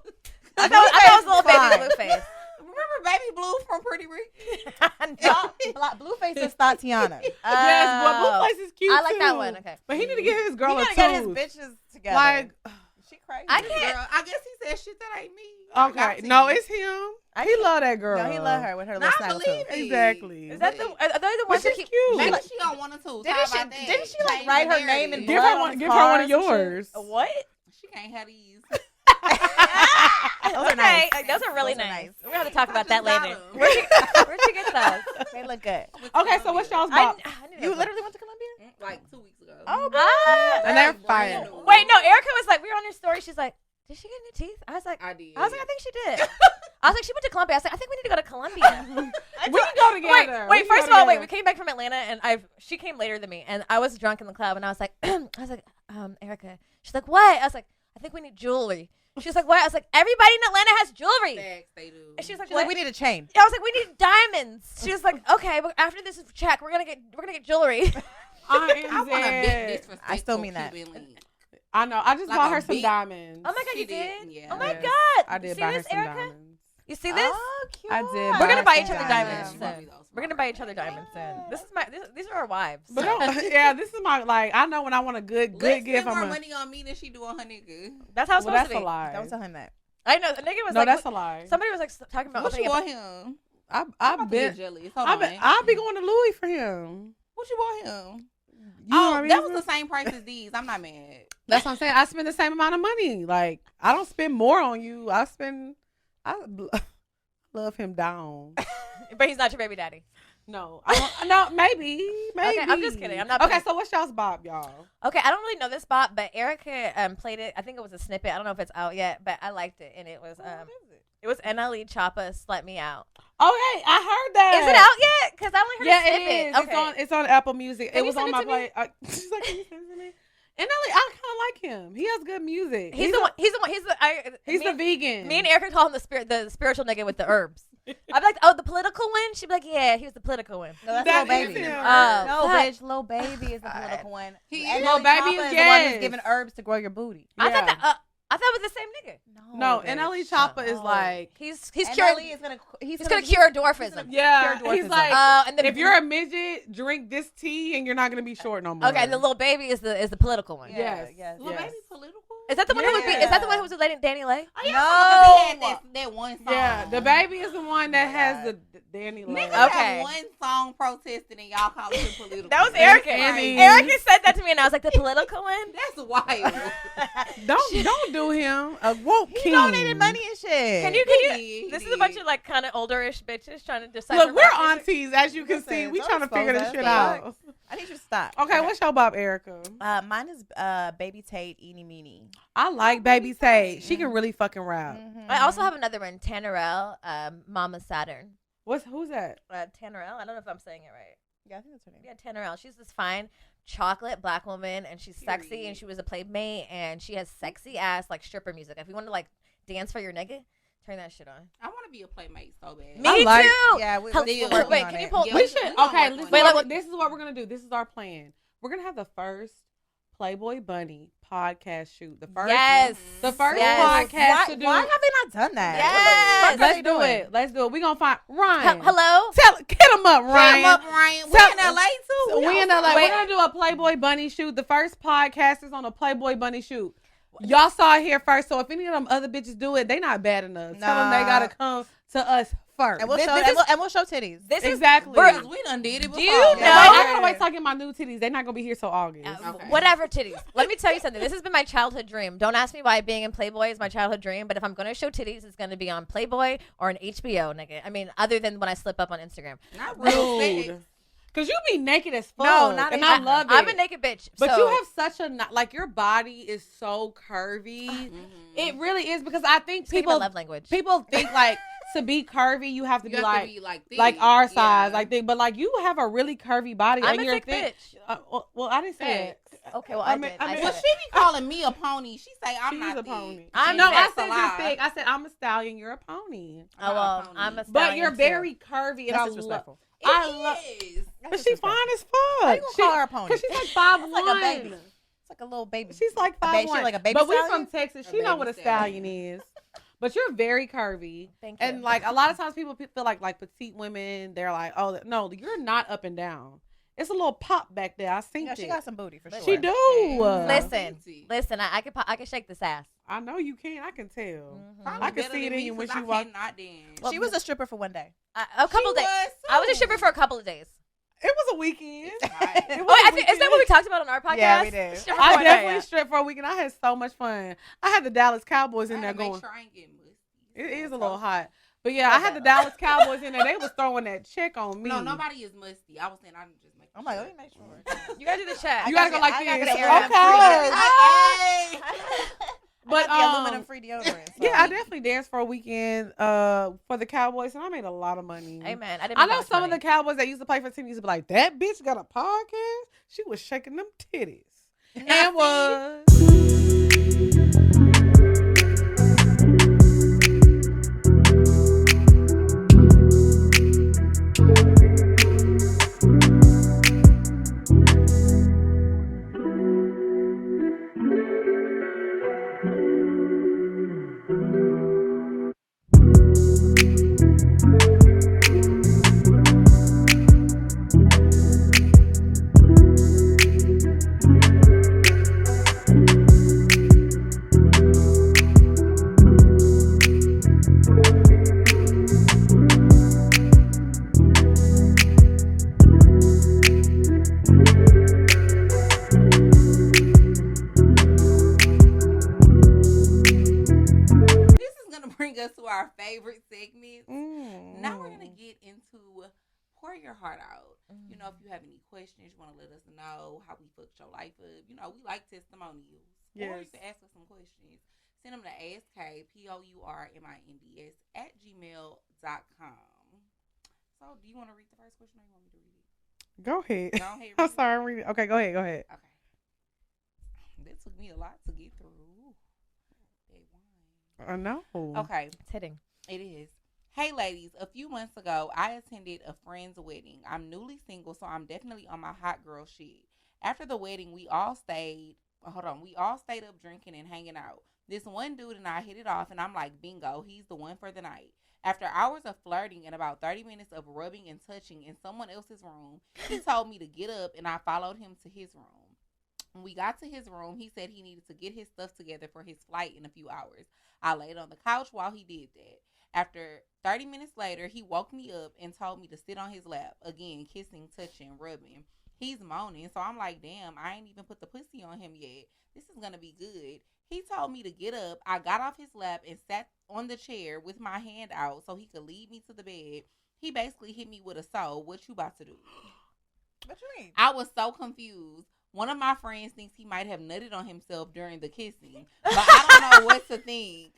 I thought it was Little Fine. Baby Blueface. Remember Baby Blue from Pretty Ricky? Blueface is Tatiana. Yes, but Blueface is cute I like that too. one. Okay. But he need to get his He girl a gotta get his tooth. bitches together. Like, she crazy. I can't. Girl, I guess he said shit that ain't me. I okay, got no, to. it's him. He love that girl. No, he love her with her Nah, little I snaggle believe tooth. it. Exactly. Is that the? Are they the But ones that she's keep? cute. Maybe she don't want to. Didn't she like write her name in Give blood her on one. his Give her one cars of and shit? yours. What? She can't have these. Those are nice. Like, those are really Those are nice. nice. We're gonna have to talk I about just that got later. 'em. Where'd you get those? They look good. Okay, so what's y'all's I bop? knew You that. literally went to Columbia? Like 2 weeks ago. Oh, Ah. And they're Brand fire. new. Wait, no. Erica was like, we were on her story. She's like, did she get new teeth? I was like, I did. I think she did. I was like, she went to Columbia. I was like, I think we need to go to Columbia. We can go together. Wait. We First can of go all, we together. came back from Atlanta, and she came later than me, and I was drunk in the club, and I was like, Erica. She's like, what? I was like, I think we need jewelry. She was like, what? I was like, everybody in Atlanta has jewelry. Facts, they do. And she was like, She's what? like, we need a chain. I was like, we need diamonds. She was like, okay, but after this check, we're gonna get jewelry. I I am want a big dead. disrespectful I still mean that. Cuban link. I know. I just Like bought a her some big- diamonds. Oh my god, She you did? did, yeah. Oh my Yes, god. I did You see buy her this, some Erica? diamonds. You see this? Oh, cute. I did We're buy gonna her buy some each other diamonds. diamonds soon. We're gonna buy each other diamonds soon. This is these are our wives. But yeah, this is my I know when I want a good Let's gift. spend more I'm money on me than she do on her nigga. That's how it's well, supposed that's to a be. lie. Don't tell him that. I know. The nigga was No, like, that's a lie. somebody was like talking about What you opening up. bought him? I've I'm been. jealous. Hold I'll on. be going to Louis for him. What you bought him? You know Oh, what I that mean? was the same price as these. I'm not mad. That's what I'm saying. I spend the same amount of money. Like I don't spend more on you. I love him down. But he's not your baby daddy. No, I don't, no, maybe. Okay, I'm just kidding. I'm not. Okay, putting- so what's y'all's bop, y'all? Okay, I don't really know this bop, but Erica played it. I think it was a snippet. I don't know if it's out yet, but I liked it, and it was it was NLE Choppa Slut Me Out. Okay, I heard that. Is it out yet? Because I only heard Yeah, a snippet. it is. Okay. It's on Apple Music. Can It you was send on it my to me? play. She's like, can you send it to me? And I kind of like him. He has good music. He's the one. He's the one. He's me, the vegan. Me and Erica call him the spiritual nigga with the herbs. I'd be like, oh, the political one. She'd be like, yeah, he was the political one. No, that's That Lil is Baby. him. No, fuck. bitch, Lil Baby is the political one. He And is. Lil Lil Baby Baby is is the one yes. who's giving herbs to grow your booty. I thought Yeah. that. I thought it was the same nigga. No, bitch, NLE shut Choppa is up. like, He's And curing. NLE is gonna He's gonna cure dwarfism. yeah. pure He's dwarfism. like, And then if you're a midget, drink this tea and you're not gonna be short no more. okay, and the little baby is the political one. Yes. yes. Lil Yes. Baby political? Is that the one who was? Is that the one who was relating to Danny Lay? Oh, yeah, No. because he had that one song. Yeah, the baby is the one that has the Danny Lay. Niggas Okay. have one song protesting and y'all call it political. That was Erica. Andy. Erica said that to me, and I was like, the political one. That's wild. Don't do him a woke He king. donated money and shit. Can you? He This is a did. bunch of like kind of olderish bitches trying to decide. Look, we're aunties, as you can Listen, see. We don't trying to figure this expose shit us. out. I need you to stop. Okay, what's your bop, Erica? Mine is Baby Tate, Eenie Meenie. I like Baby Tate. She can really fucking rap. I also have another one, Tannerelle, Mama Saturn. Who's that? Tannerelle. I don't know if I'm saying it right. Yeah, I think that's her name. Yeah, Tannerelle. She's this fine chocolate black woman, and she's sexy, Period. and she was a playmate, and she has sexy ass like stripper music. If you want to like dance for your nigga, turn that shit on. I want to be a playmate so bad. Me I like- too. Yeah, Hell, we're wait, working can on you it. pull? Yeah, We we should. we gonna Okay, work listen, on it. this is what we're gonna do. This is our plan. We're gonna have the first Playboy Bunny podcast shoot. The first. Yes. The first Yes. podcast to do. Why have they not done that? Yes. Let's they do doing? it. Let's do it. We gonna find Ryan. Hello. Hit him up, Ryan. Come up, Ryan. We Tell- in LA too. So we in LA. Wait. We're gonna do a Playboy Bunny shoot. The first podcast is on a Playboy Bunny shoot. Y'all saw it here first. So if any of them other bitches do it, they not bad enough. Tell them they Nah. gotta come to us first. And we'll This- show this is- and we'll show titties. This Exactly. Because we done did it before. Do you Wait, know- I gotta wait till I get my new titties. They're not gonna be here till August. Okay. Whatever titties. Let me tell you something. This has been my childhood dream. Don't ask me why being in Playboy is my childhood dream, but if I'm gonna show titties, it's gonna be on Playboy or an HBO, nigga. I mean, other than when I slip up on Instagram. Not real Dude. sex. Cause you be naked as fuck. No, not and even. I love it. I'm a naked bitch. But so. you have such a like your body is so curvy. It really is because I think Speaking people of love language. people think like to be curvy you have to You be have like to be like, like thick. our size, Yeah. like thick. But like you have a really curvy body. I'm and a you're thick bitch. Well, I didn't say it. Okay, well, I I mean- did. I mean- Well, said she it. be calling me a pony. She say I'm She's not a thick. pony. I'm No, I thick. said you're thick. I said I'm a stallion. You're a pony. Oh, well, I'm a But stallion, you're too. very curvy, and That's I love. disrespectful. I love. Is. But she's fine as How fuck. you gonna call her a pony? Cause she's like 5'1". It's like a baby. It's like a little baby. She's like A 5'1". she like a baby but we stallion? from Texas. A She know baby what a stallion. stallion is. But you're very curvy. Thank you. And like a lot of times people feel like petite women, they're like, oh no, you're not up and down. It's a little pop back there. I seen Yeah, she it. got some booty for sure. She do. Listen, I can shake this ass. I know you can. I can tell. Mhm. Probably I can better see it than in me you when 'cause she I walk. cannot dance. Well, She was a stripper for one day. A couple days. I was a stripper for a couple of days. It was a weekend. Right. It was Oh, a is that what we talked about on our podcast? Yeah, we did. Stripper for I one day, definitely yeah. stripped for a weekend. I had so much fun. I had the Dallas Cowboys in I there had to make going. sure I ain't getting musty. It is a little hot. But yeah, I had the Dallas Cowboys in there. They was throwing that check on me. No, nobody is musty. I was saying I didn't just make. I'm like, let me make sure. You gotta do the check. You gotta go like I gotta this. get Erica Okay. free. But the aluminum free deodorant. So. yeah, I definitely danced for a weekend for the Cowboys, and I made a lot of money. Amen. I didn't. I make know much some of money. the Cowboys that used to play for the team used to be like, that bitch got a podcast? She was shaking them titties. And was. This is gonna bring us to our favorite segment. Now we're gonna get into pour your heart out. You know, if you have any questions, you want to let us know how we fucked your life up. You know, we like testimonials. Or you Yes. can ask us some questions. Send them to askpourminds@gmail.com. So, do you want to read the first question or you want me to read it? Go ahead. Go ahead. I'm read it. sorry. I'm reading. Okay, go ahead. Go ahead. Okay. That took me a lot to get through. That wine. I know. Okay. It's hitting. It is. Hey ladies, a few months ago, I attended a friend's wedding. I'm newly single, so I'm definitely on my hot girl shit. After the wedding, we all stayed up drinking and hanging out. This one dude and I hit it off, and I'm like, bingo, he's the one for the night. After hours of flirting and about 30 minutes of rubbing and touching in someone else's room, he told me to get up, and I followed him to his room. When we got to his room, he said he needed to get his stuff together for his flight in a few hours. I laid on the couch while he did that. After 30 minutes later, he woke me up and told me to sit on his lap. Again, kissing, touching, rubbing. He's moaning, so I'm like, damn, I ain't even put the pussy on him yet. This is going to be good. He told me to get up. I got off his lap and sat on the chair with my hand out so he could lead me to the bed. He basically hit me with a "so, what you about to do?" What you mean? I was so confused. One of my friends thinks he might have nutted on himself during the kissing, but I don't know what to think.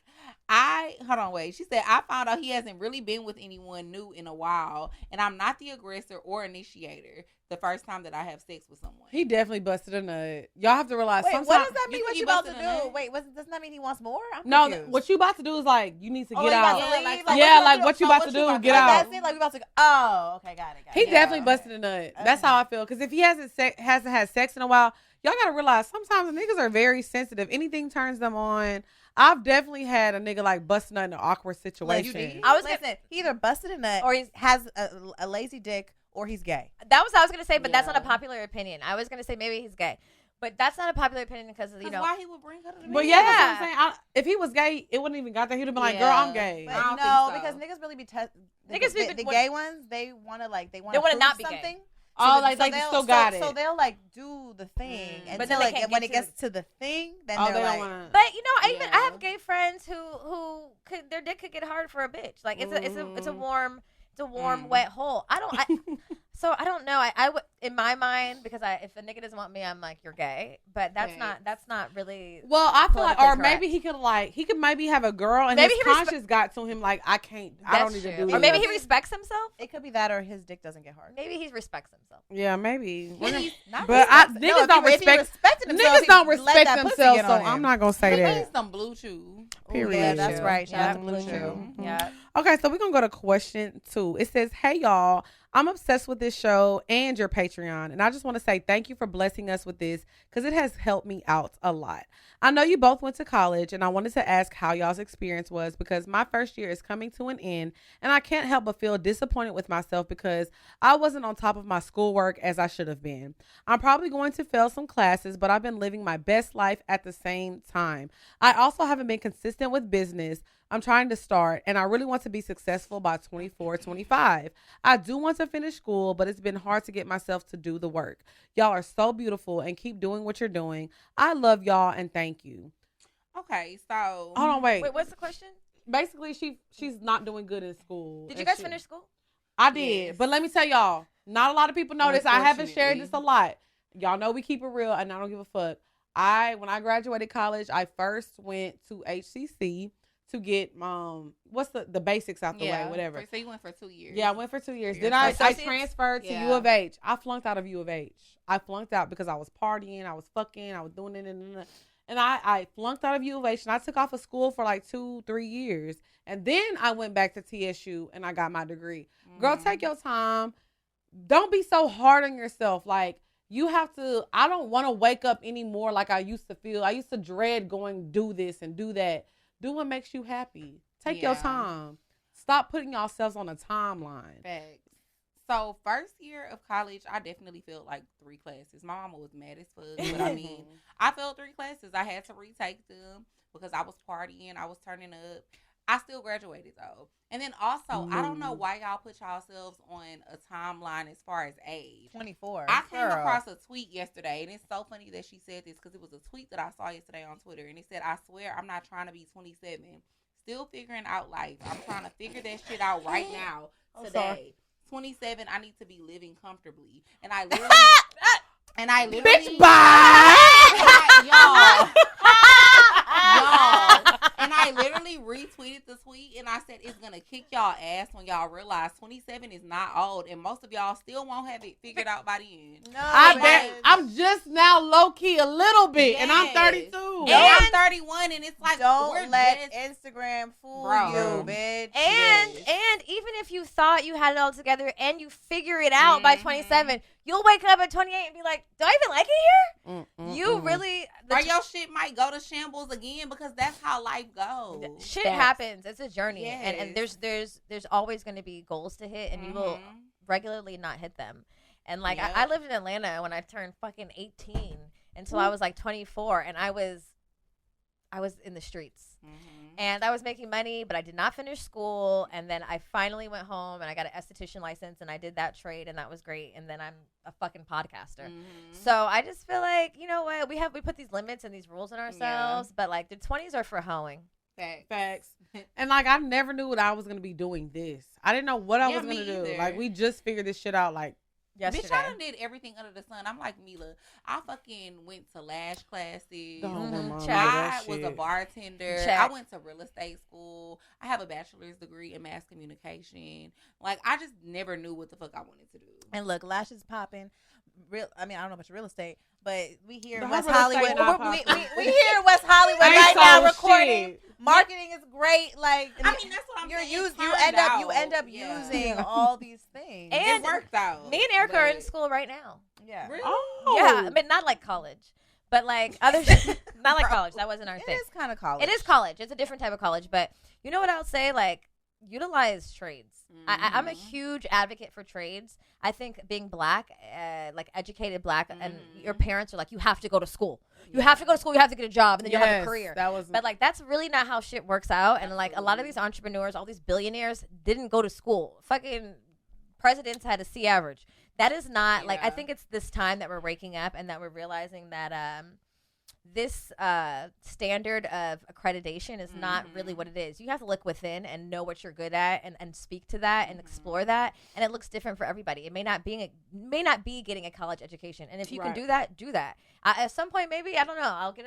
She said, I found out he hasn't really been with anyone new in a while, and I'm not the aggressor or initiator the first time that I have sex with someone. He definitely busted a nut. Y'all have to realize Wait, sometimes. what does that mean? you What think you he about to busted a nut? do? Wait, doesn't that mean he wants more? I'm No, confused. what you about to do is like you need to Oh, get you about out. to Yeah, leave? like, Like, yeah, what like you what you so about what to you do? about Get to out. That's it. Like we about to go. Oh, okay, got it. He definitely busted a nut. That's how I feel. Because if he hasn't had sex in a while, y'all gotta realize sometimes niggas are very sensitive. Anything turns them on. I've definitely had a nigga like bust a nut in an awkward situation. I was Listen, he either busted a nut Or or he's- he has a lazy dick or he's gay. That was what I was gonna say, but that's not a Yeah. popular opinion. I was gonna say maybe he's gay, but that's not a popular opinion because you know. why he would bring her to the But bed? yeah, that's what I'm saying. if he was gay, it wouldn't even got there. He'd have been like, "Girl, Yeah. I'm gay." But I don't no, think so. because niggas really be Niggas be- the gay ones. They want to wanna not be gay. something. Oh, like they they'll- still got it. So they'll like do the thing, But until then they like can't when get it to gets to the thing, then Oh, they're they like, don't want to. But you know, I Yeah. have gay friends who could their dick could get hard for a bitch. Like it's a warm wet hole. So I don't know. I would, in my mind, because if a nigga doesn't want me, I'm like, you're gay. But that's not really. Well, I feel like, or politically maybe correct. he could maybe have a girl, and Maybe his he conscience got to him like, I don't need to do this. Or maybe he respects himself. It could be that, or his dick doesn't get hard. Maybe he respects himself. Yeah, maybe. Not But respects- niggas if don't he- if he respect respected himself, niggas don't he'd let respect that pussy themselves, get so on him. I'm not gonna say He that. needs some blue chew. Period. Yeah, that's right. Shout out to Yeah. Blue Chew. Chew. Yeah. Okay, so we're gonna go to question 2. It says, "Hey y'all, I'm obsessed with this show and your Patreon, and I just want to say thank you for blessing us with this because it has helped me out a lot. I know you both went to college, and I wanted to ask how y'all's experience was because my first year is coming to an end, and I can't help but feel disappointed with myself because I wasn't on top of my schoolwork as I should have been. I'm probably going to fail some classes, but I've been living my best life at the same time. I also haven't been consistent with business I'm trying to start, and I really want to be successful by 24, 25. I do want to finish school, but it's been hard to get myself to do the work. Y'all are so beautiful and keep doing what you're doing. I love y'all and thank you." Okay, so Hold on, wait. Wait, what's the question? Basically, she's not doing good in school. Did you and guys shit. finish school? I did, Yes. but let me tell y'all, not a lot of people know this. I haven't shared Unfortunately. this a lot. Y'all know we keep it real, and I don't give a fuck. When I graduated college, I first went to HCC to get what's the basics out the way, whatever. So you went for 2 years. Yeah, I went for 2 years. You're Then I associates? transferred to Yeah. U of H. I flunked out of U of H. I flunked out because I was partying, I was fucking, I was doing it, and I flunked out of U of H, and I took off of school for like 2-3 years, and then I went back to TSU and I got my degree. Girl, take your time. Don't be so hard on yourself. Like, you have to. I don't want to wake up anymore like I used to feel. I used to dread going do this and do that. Do what makes you happy. Take your Yeah. time. Stop putting yourselves on a timeline. Facts. So first year of college, I definitely failed like 3 classes. My mama was mad as fuck, but I mean, I failed 3 classes. I had to retake them because I was partying, I was turning up. I still graduated though. And then also, I don't know why y'all put yourselves on a timeline as far as age. 24. I came Girl. across a tweet yesterday, and it's so funny that she said this because it was a tweet that I saw yesterday on Twitter, and it said, "I swear I'm not trying to be 27. Still figuring out life. I'm trying to figure that shit out right now, today. 27, I need to be living comfortably." And I literally, Bitch, bye. y'all. And I literally retweeted the tweet and I said it's gonna kick y'all ass when y'all realize 27 is not old and most of y'all still won't have it figured out by the end. No, I bitch. bet I'm just now low key a little bit, and I'm Yes. 32. And I'm 31 and it's like Don't we're let just, Instagram fool Bro. you, bitch. And even if you thought you had it all together and you figure it out by Mhm. 27, you'll wake up at 28 and be like, "Do I even like it here?" You Mm-mm. really or your shit might go to shambles again because that's how life goes. shit Facts. happens. It's a journey, and Yes. there's always going to be goals to hit, and you will Mhm. regularly not hit them. And like Yep. I lived in Atlanta when I turned fucking 18 until I was like 24, and I was in the streets. Mhm. And I was making money, but I did not finish school. And then I finally went home and I got an esthetician license and I did that trade and that was great. And then I'm a fucking podcaster. Mhm. So I just feel like, you know what? We put these limits and these rules on ourselves, but like the 20s are for hoeing. Facts. And like I never knew what I was gonna be doing this. I didn't know what I Yeah, was gonna me do. either. Like we just figured this shit out like Yesterday. Bitch, I done did everything under the sun. I'm like Milah. I fucking went to lash classes. Don't remind me of Check. that I was a shit. bartender. Check. I went to real estate school. I have a bachelor's degree in mass communication. Like, I just never knew what the fuck I wanted to do. And look, lashes popping. I mean, I don't know about your real estate, but we here in The West real estate Hollywood. not We popping. here in West Hollywood Ain't right now so recording. shit. Marketing is great. Like, I mean, that's what I'm you saying. end up using all these things. And it worked out. Me and Erica are in but- school right now. Yeah. Really? Oh Yeah, I mean, not like college, but like other, not like college. That wasn't our It thing. is kind of college. It is college. It's a different type of college, but you know what I'll say? Like, utilize trades. I'm a Mhm. huge advocate for trades. I think being black, like educated black, and Mhm. your parents are like, you have to go to school. You have to go to school. You have to get a job, and then you'll have a career. That was But like that's really not how shit works out. And like a lot of these entrepreneurs, all these billionaires didn't go to school. Fucking presidents had a C average. That is not like I Yeah. think it's this time that we're waking up and that we're realizing that this standard of accreditation is not really what it is. You have to look within and know what you're good at and speak to that and explore that. And it looks different for everybody. It may not be getting a college education. And if you can do that, do that. At some point, maybe, I don't know,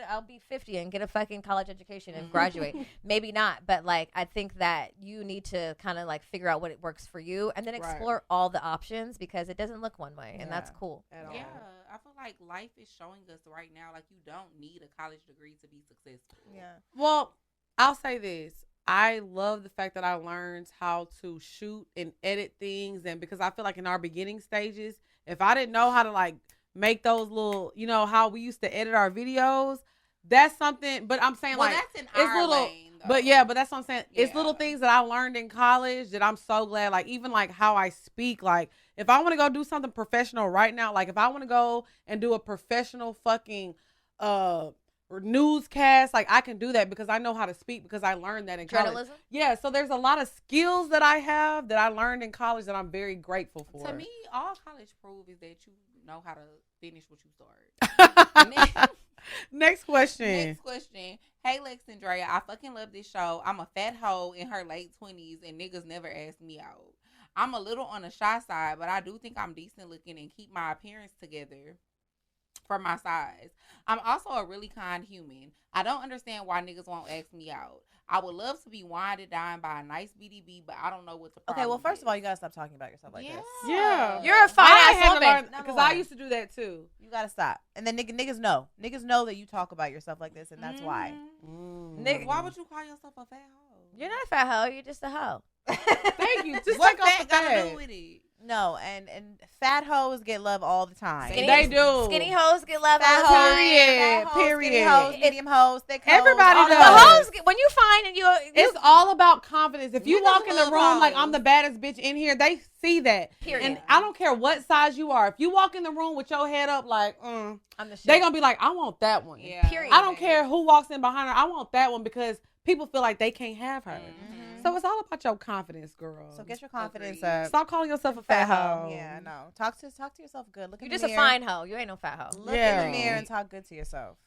I'll be 50 and get a fucking college education and graduate. Maybe not. But like, I think that you need to kind of like figure out what it works for you and then explore all the options, because it doesn't look one way, and that's cool. Yeah, I feel like life is showing us right now, like, you don't need a college degree to be successful. Yeah. Well, I'll say this. I love the fact that I learned how to shoot and edit things, and because I feel like in our beginning stages, if I didn't know how to like make those little, you know, how we used to edit our videos, that's something. But I'm saying, well, like, that's in it's our little lane, though. but yeah, but that's what I'm saying. It's Yeah. little things that I learned in college that I'm so glad, like, even like how I speak, like if I want to go do something professional right now, like if I want to go and do a professional fucking newscast, like I can do that because I know how to speak, because I learned that in college. Journalism? Yeah, so there's a lot of skills that I have that I learned in college that I'm very grateful for. To me, all college prove is that you know how to finish what you start. Next question. Next question. Hey, Lex and Drea, I fucking love this show. I'm a fat hoe in her late 20s and niggas never ask me out. I'm a little on the shy side, but I do think I'm decent looking and keep my appearance together for my size. I'm also a really kind human. I don't understand why niggas won't ask me out. I would love to be wined and dined by a nice BDB, but I don't know what the problem Okay, well, first is. of all, you gotta stop talking about yourself like this. Yeah. You're a fine ass had to woman. learn, Number because I one. used to do that too. You gotta stop. And then niggas know. Niggas know that you talk about yourself like this, and that's why. Nigga, Why would you call yourself a fat hoe? you're not a fat hoe. You're just a hoe. Thank you. Just What take off the that got to fat. do with it? No, and fat hoes get love all the time. They do. Skinny hoes get love Fat all the hoes, time. Period. fat hoes, skinny Period. hoes, medium hoes, thick hoes. Everybody all the does. The hoes. hoes, when you find and you It's all about confidence. If you Niggas walk in the love room like hoes. I'm the baddest bitch in here, they see that. Period. And I don't care what size you are. If you walk in the room with your head up like, I'm the shit. they gonna be like, I want that one. Yeah. Period. I don't care who walks in behind her. I want that one, because people feel like they can't have her. Mhm. So it's all about your confidence, girl. So get your confidence Agreed. up. Stop calling yourself a fat hoe. Yeah, no. Talk to yourself good. Look You're in just the a mirror. fine hoe. You ain't no fat hoe. Look in Yeah. the mirror and talk good to yourself.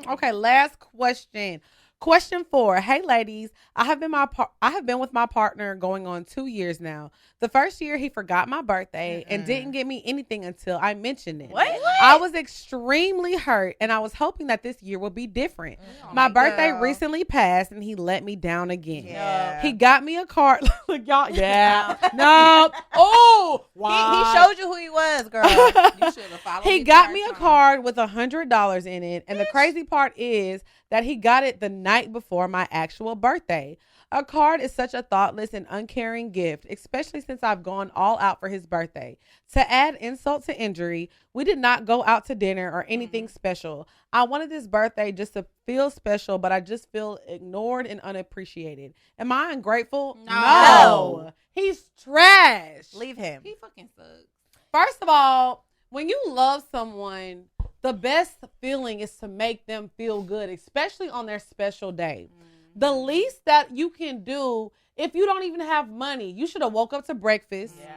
Okay, last question. Question 4. Hey, ladies. I have been with my partner going on 2 years now. The first year he forgot my birthday and didn't get me anything until I mentioned it. What? I was extremely hurt, and I was hoping that this year would be different. Oh, My birthday girl. recently passed, and he let me down again. Yeah. He got me a card. Look, y'all. Yeah. No. Oh. He Wow. showed you who he was, girl. You should have followed He his got first me a time. card with $100 in it, and the crazy part is that he got it the night before my actual birthday. A card is such a thoughtless and uncaring gift, especially since I've gone all out for his birthday. To add insult to injury, we did not go out to dinner or anything special. I wanted this birthday just to feel special, but I just feel ignored and unappreciated. Am I ungrateful? No. He's trash. Leave him. He fucking sucks. First of all, when you love someone, the best feeling is to make them feel good, especially on their special day. The least that you can do, if you don't even have money, you should have woke up to breakfast. Yeah.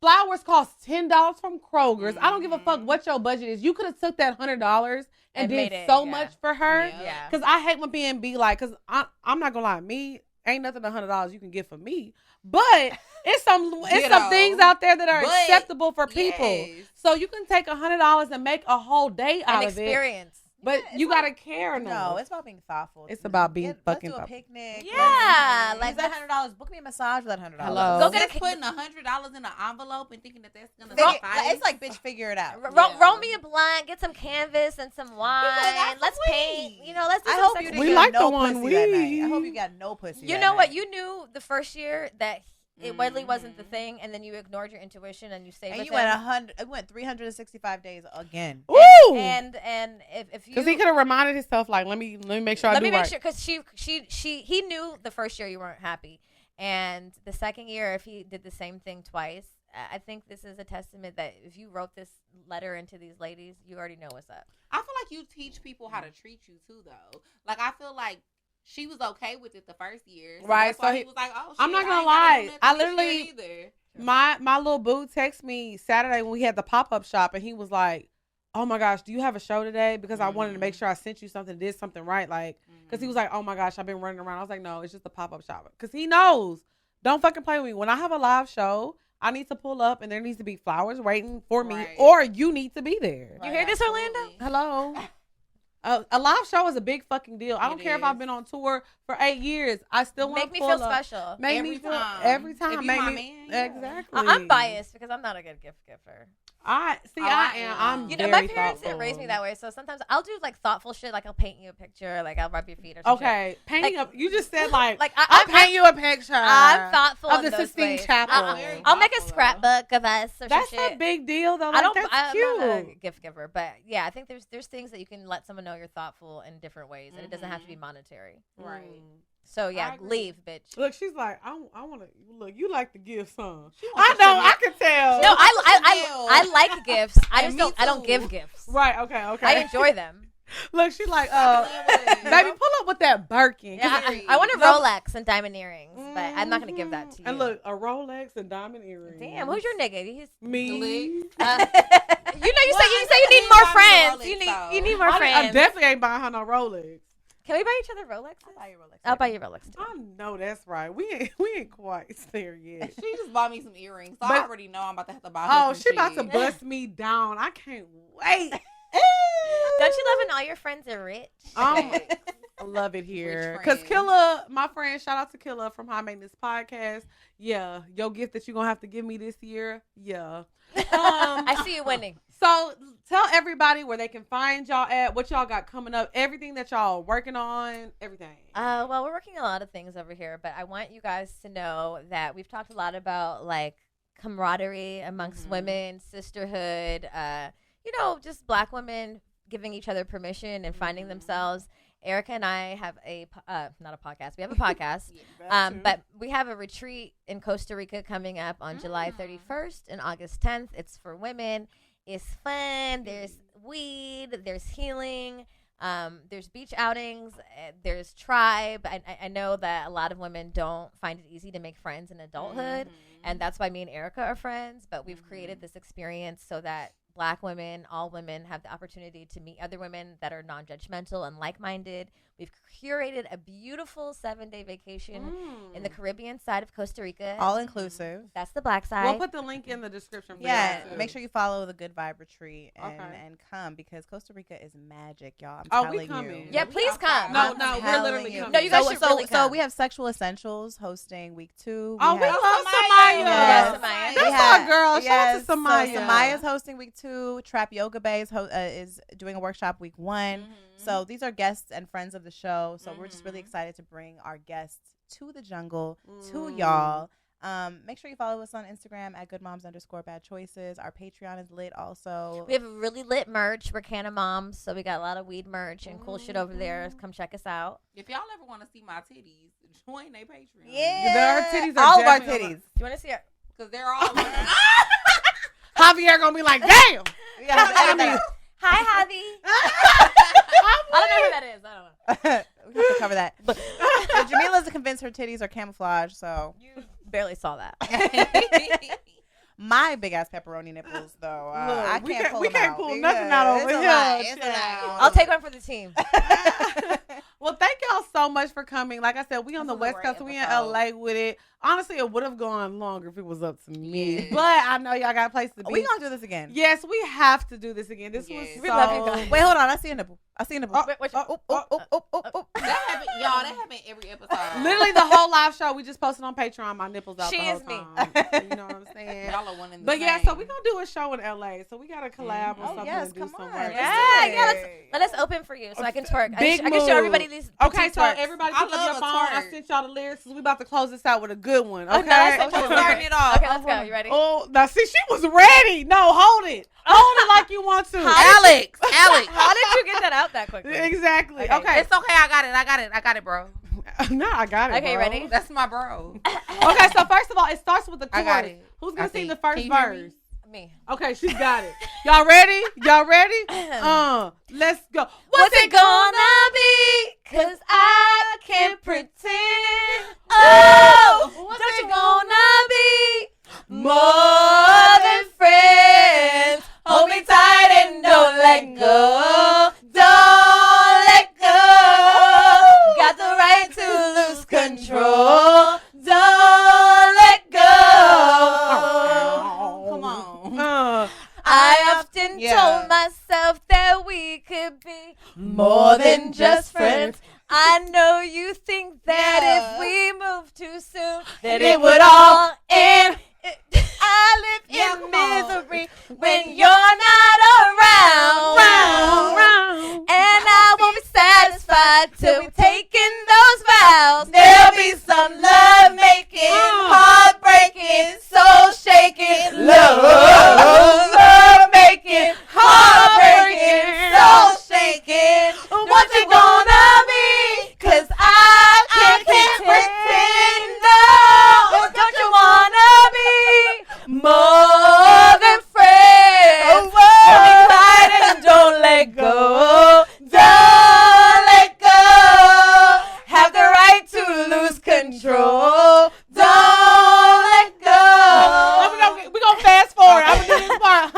Flowers cost $10 from Kroger's. I don't give a fuck what your budget is. You could have took that $100 and And did made it, so yeah. much for her. Yeah. Yeah. Because I hate when B&B like, because I'm not going to lie, me, ain't nothing $100 you can get for me. But it's some things out there that are But, acceptable for people. yes. So you can take $100 and make a whole day out An of it. experience. But Yeah, you it's gotta care. No, it's about being thoughtful. It's about being fucking Let's do a thoughtful. picnic. Yeah, Like like that $100. Book me a massage for that $100. Hello. Go get Just putting $100 in an envelope and thinking that that's gonna suffice. It's like, bitch, figure it out. Roll me a blunt, get some canvas and some wine. that's Let's sweet. paint. You know, let's do I some hope sex you and didn't We get like no the one pussy that night. we- I hope you got no pussy. You that know what? night. You knew the first year that it really wasn't the thing, and then you ignored your intuition and you stayed And with you went him. 100. It went 365 days again. Woo! And if you Because he could have reminded himself, like, let me make sure I let do me make right. sure, because he knew the first year you weren't happy, and the second year if he did the same thing twice, I think this is a testament that if you wrote this letter into these ladies, you already know what's up. I feel like you teach people how to treat you too, though. Like, I feel like she was okay with it the first year, Right, That's why so he was like, "Oh, shit, I'm not gonna ain't gotta lie. do I nothing this year literally- either." My little boo texted me Saturday when we had the pop-up shop, and he was like, oh my gosh, do you have a show today? Because I wanted to make sure I sent you something, did something right. Like, because he was like, oh my gosh, I've been running around. I was like, no, it's just a pop-up shop. Because he knows. Don't fucking play with me. When I have a live show, I need to pull up and there needs to be flowers waiting for me, or you need to be there. You hear this, Orlando? Hello. A live show is a big fucking deal. I don't care if I've been on tour for 8 years. I still want to make me feel special. Make me feel every time. If you my man, exactly. I'm biased because I'm not a good gift giver. I am. I'm very my parents thoughtful. didn't raise me that way, so sometimes I'll do like thoughtful shit, like I'll paint you a picture, like I'll rub your feet or something. Okay, painting like, up. You just said like I'll paint you a picture. I'm thoughtful of the in those Sistine ways. Chapel. I'll make a scrapbook of us or That's some shit. a big deal though. Like, that's cute. I'm not a gift giver, but yeah, I think there's things that you can let someone know you're thoughtful in different ways, and it doesn't have to be monetary. Right. So yeah, leave, bitch. Look, she's like, I want to look. You like the gifts, huh? I know. I can tell. No, I like gifts. I don't give gifts. Right. Okay. I enjoy them. Look, she's like, baby, pull up with that Birkin. Yeah, I want a Rolex and diamond earrings, but I'm not gonna give that to you. And look, a Rolex and diamond earrings. Damn, who's your nigga? He's me. You say you need more friends. You need more friends. I definitely ain't buying her no Rolex. Can we buy each other Rolexes? I'll buy you Rolex. I know that's right. We ain't quite there yet. She just bought me some earrings, so I already know I'm about to have to buy her some she about to bust me down. I can't wait. Don't you love when all your friends are rich? I love it here. Because Killa, my friend, shout out to Killa from High Maintenance Podcast. Yeah, your gift that you're going to have to give me this year. Yeah. I see you winning. So tell everybody where they can find y'all at, what y'all got coming up, everything that y'all are working on, everything. Well, we're working on a lot of things over here, but I want you guys to know that we've talked a lot about like camaraderie amongst women, sisterhood, just Black women giving each other permission and finding themselves. Erica and I have not a podcast. We have a podcast, but we have a retreat in Costa Rica coming up on July 31st and August 10th. It's for women. It's fun. There's weed. There's healing. There's beach outings. There's tribe. I know that a lot of women don't find it easy to make friends in adulthood, and that's why me and Erica are friends. But we've created this experience so that Black women, all women, have the opportunity to meet other women that are non-judgmental and like-minded. We've curated a beautiful 7-day vacation in the Caribbean side of Costa Rica. All inclusive. That's the Black side. We'll put the link in the description for make sure you follow the Good Vibe Retreat and come, because Costa Rica is magic, y'all. I'm telling we coming. you. Yeah, please come. No, we're literally coming. No, you guys should really come. So we have Sexual Essentials hosting week 2. We love Samaya. Yes. That's our girl. Shout out to Samaya. So Samaya's hosting week 2. Trap Yoga Bay is doing a workshop week 1. So these are guests and friends of the show. So we're just really excited to bring our guests to the jungle, to y'all. Make sure you follow us on Instagram at goodmoms_bad_choices. Our Patreon is lit also. We have really lit merch. We're Canna Moms, so we got a lot of weed merch and cool shit over there. Come check us out. If y'all ever want to see my titties, join their Patreon. Yeah. Our titties are all of our definitely titties. Do you want to see it? Because they're all Javier gonna be like, damn. Hi, Javi. I don't know who that is. I don't know. We have to cover that. Jamila's convinced her titties are camouflage, so You barely saw that. my big ass pepperoni nipples, though, I can't pull them out. Pull nothing out over here. It's a lot. I'll take one for the team. Well, thank y'all so much for coming. Like I said, we on the West Coast. We in LA with it. Honestly, it would have gone longer if it was up to me. Yeah. But I know y'all got a place to be. We gonna do this again. Yes, we have to do this again. This was We love you guys. Wait, hold on. I see a nipple. That happen, y'all. That happen every episode. Literally the whole live show we just posted on Patreon. My nipples out She the whole is me. time. You know what I'm saying? Y'all are one in the But same. yeah, so we're gonna do a show in LA. So we gotta collab or something yes, and do come some on. work. Yeah, let us open for you so I can twerk. I can show everybody these. Okay, petite so twerks. everybody I pick up love your a phone. I twerk. sent y'all the lyrics. We about to close this out with a good one. Okay. let's go. Starting it off. Okay, let's go. You ready? Oh, now see, she was ready. No, hold it. Hold it like you want to. Alex. How did you get that out that quickly? Exactly. Okay. Okay. It's okay. I got it, bro. No, I got it. Okay, bro. ready? That's my bro. Okay, so first of all, it starts with the chorus. I got it. Who's gonna I sing see. the first Can you hear me? verse? Me. Okay, she's got it. Y'all ready? Y'all ready? Let's go. What's it gonna be? 'Cause I can't pretend. Oh, what's it gonna be? More than friends. Hold me tight and don't let too soon that it would all end. I live in misery when you're not around. And I won't be satisfied till we've taken those vows. There'll be some love making, heartbreaking, soul shaking, love making, heartbreaking, soul shaking. What's it gonna be? 'Cause I can't pretend. No, don't you wanna be more than friends? Hold me tight and don't let go. Don't let go. Have the right to lose control. Don't let go. We're gonna fast forward. I'm gonna do this part.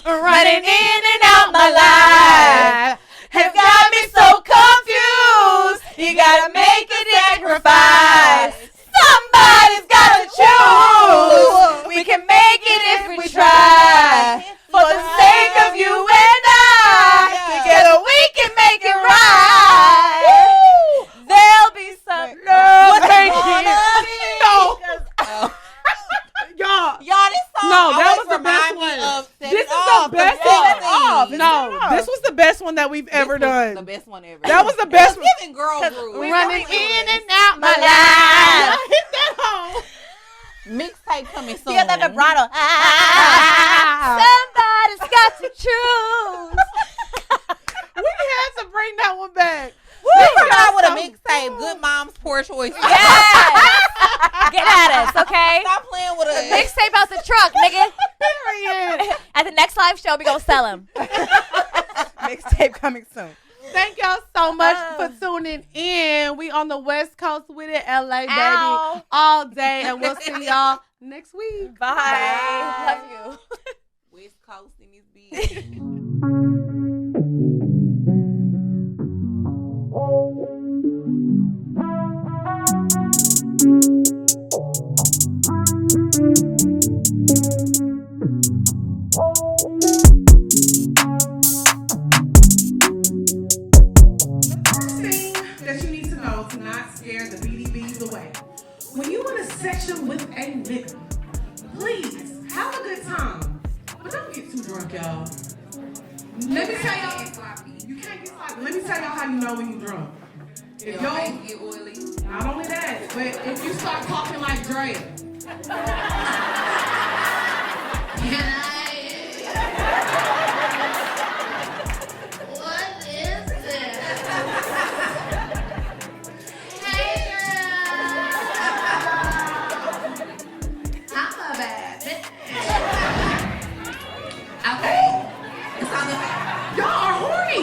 Running in and out my life has got me so confused. You gotta make a sacrifice. Somebody's gotta choose. We can make it if we try. For the sake of you and I, together we can make it right. There'll be some love making. Y'all, this song no, that always was the best remind me one. of Set This It is Off, the best Velvet. one. No, this was the best one that we've ever This was done. The best one ever. That was the best one. Giving girl group. Running in and out My life. Hit that home. Mixtape coming soon. Yeah, that vibrato. Somebody's got to choose. We had to bring that one back. We come out with a mixtape. Good Mom's Poor Choice. Yes. Get at us, okay? Stop playing with us. Mixtape out the truck, nigga. Period. At the next live show, we gonna sell them. Mixtape coming soon. Thank y'all so much for tuning in. We on the West Coast with it, LA, baby, Ow. all day. And we'll see y'all next week. Bye. Love you. West Coast in this bitch. That you need to know to not scare the BDBs away. When you in a section with a nigga, please have a good time, but don't get too drunk, y'all. Let me tell y'all, you can't get sloppy. Let me tell y'all how you know when you drunk. If y'all Get oily. not only that, but if you start talking like Dre. What is this? Hey girl. I'm a bad bitch. Okay. It's on the back. Y'all are horny.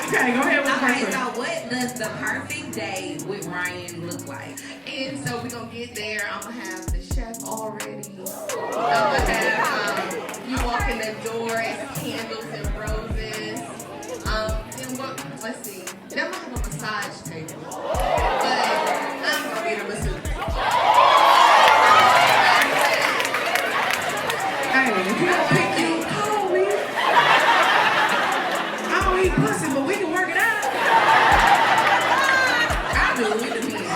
Okay, go ahead with the Okay, first so one. what does the perfect day with Ryan look like? And so we're gonna get there. I'm gonna have the chef already. I'm gonna have you walk in the door, it's candles and roses. Then what? Let's see. Then I'm gonna have a massage table, but I'm gonna get a masseuse. Hey, if you don't pick you, call me. I don't eat pussy, but we can work it out. I do. It depends.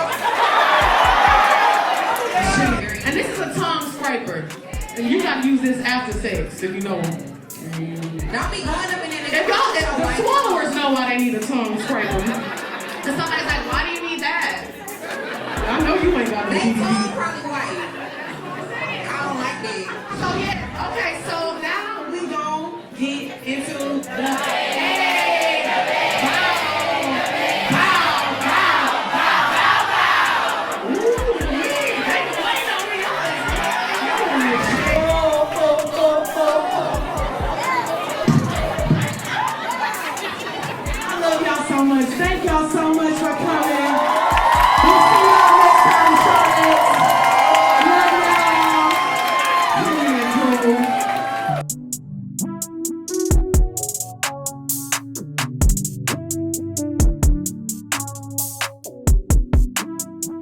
And this is a tongue scraper. And you gotta use this after sex, if you know. Don't be going up in there. If y'all, the swallowers know why they need a tongue scraper. Because somebody's like, why do you need that? I know you ain't got no They tongue BDB. probably white. I don't like that. So yeah, okay, so now we gon' get into the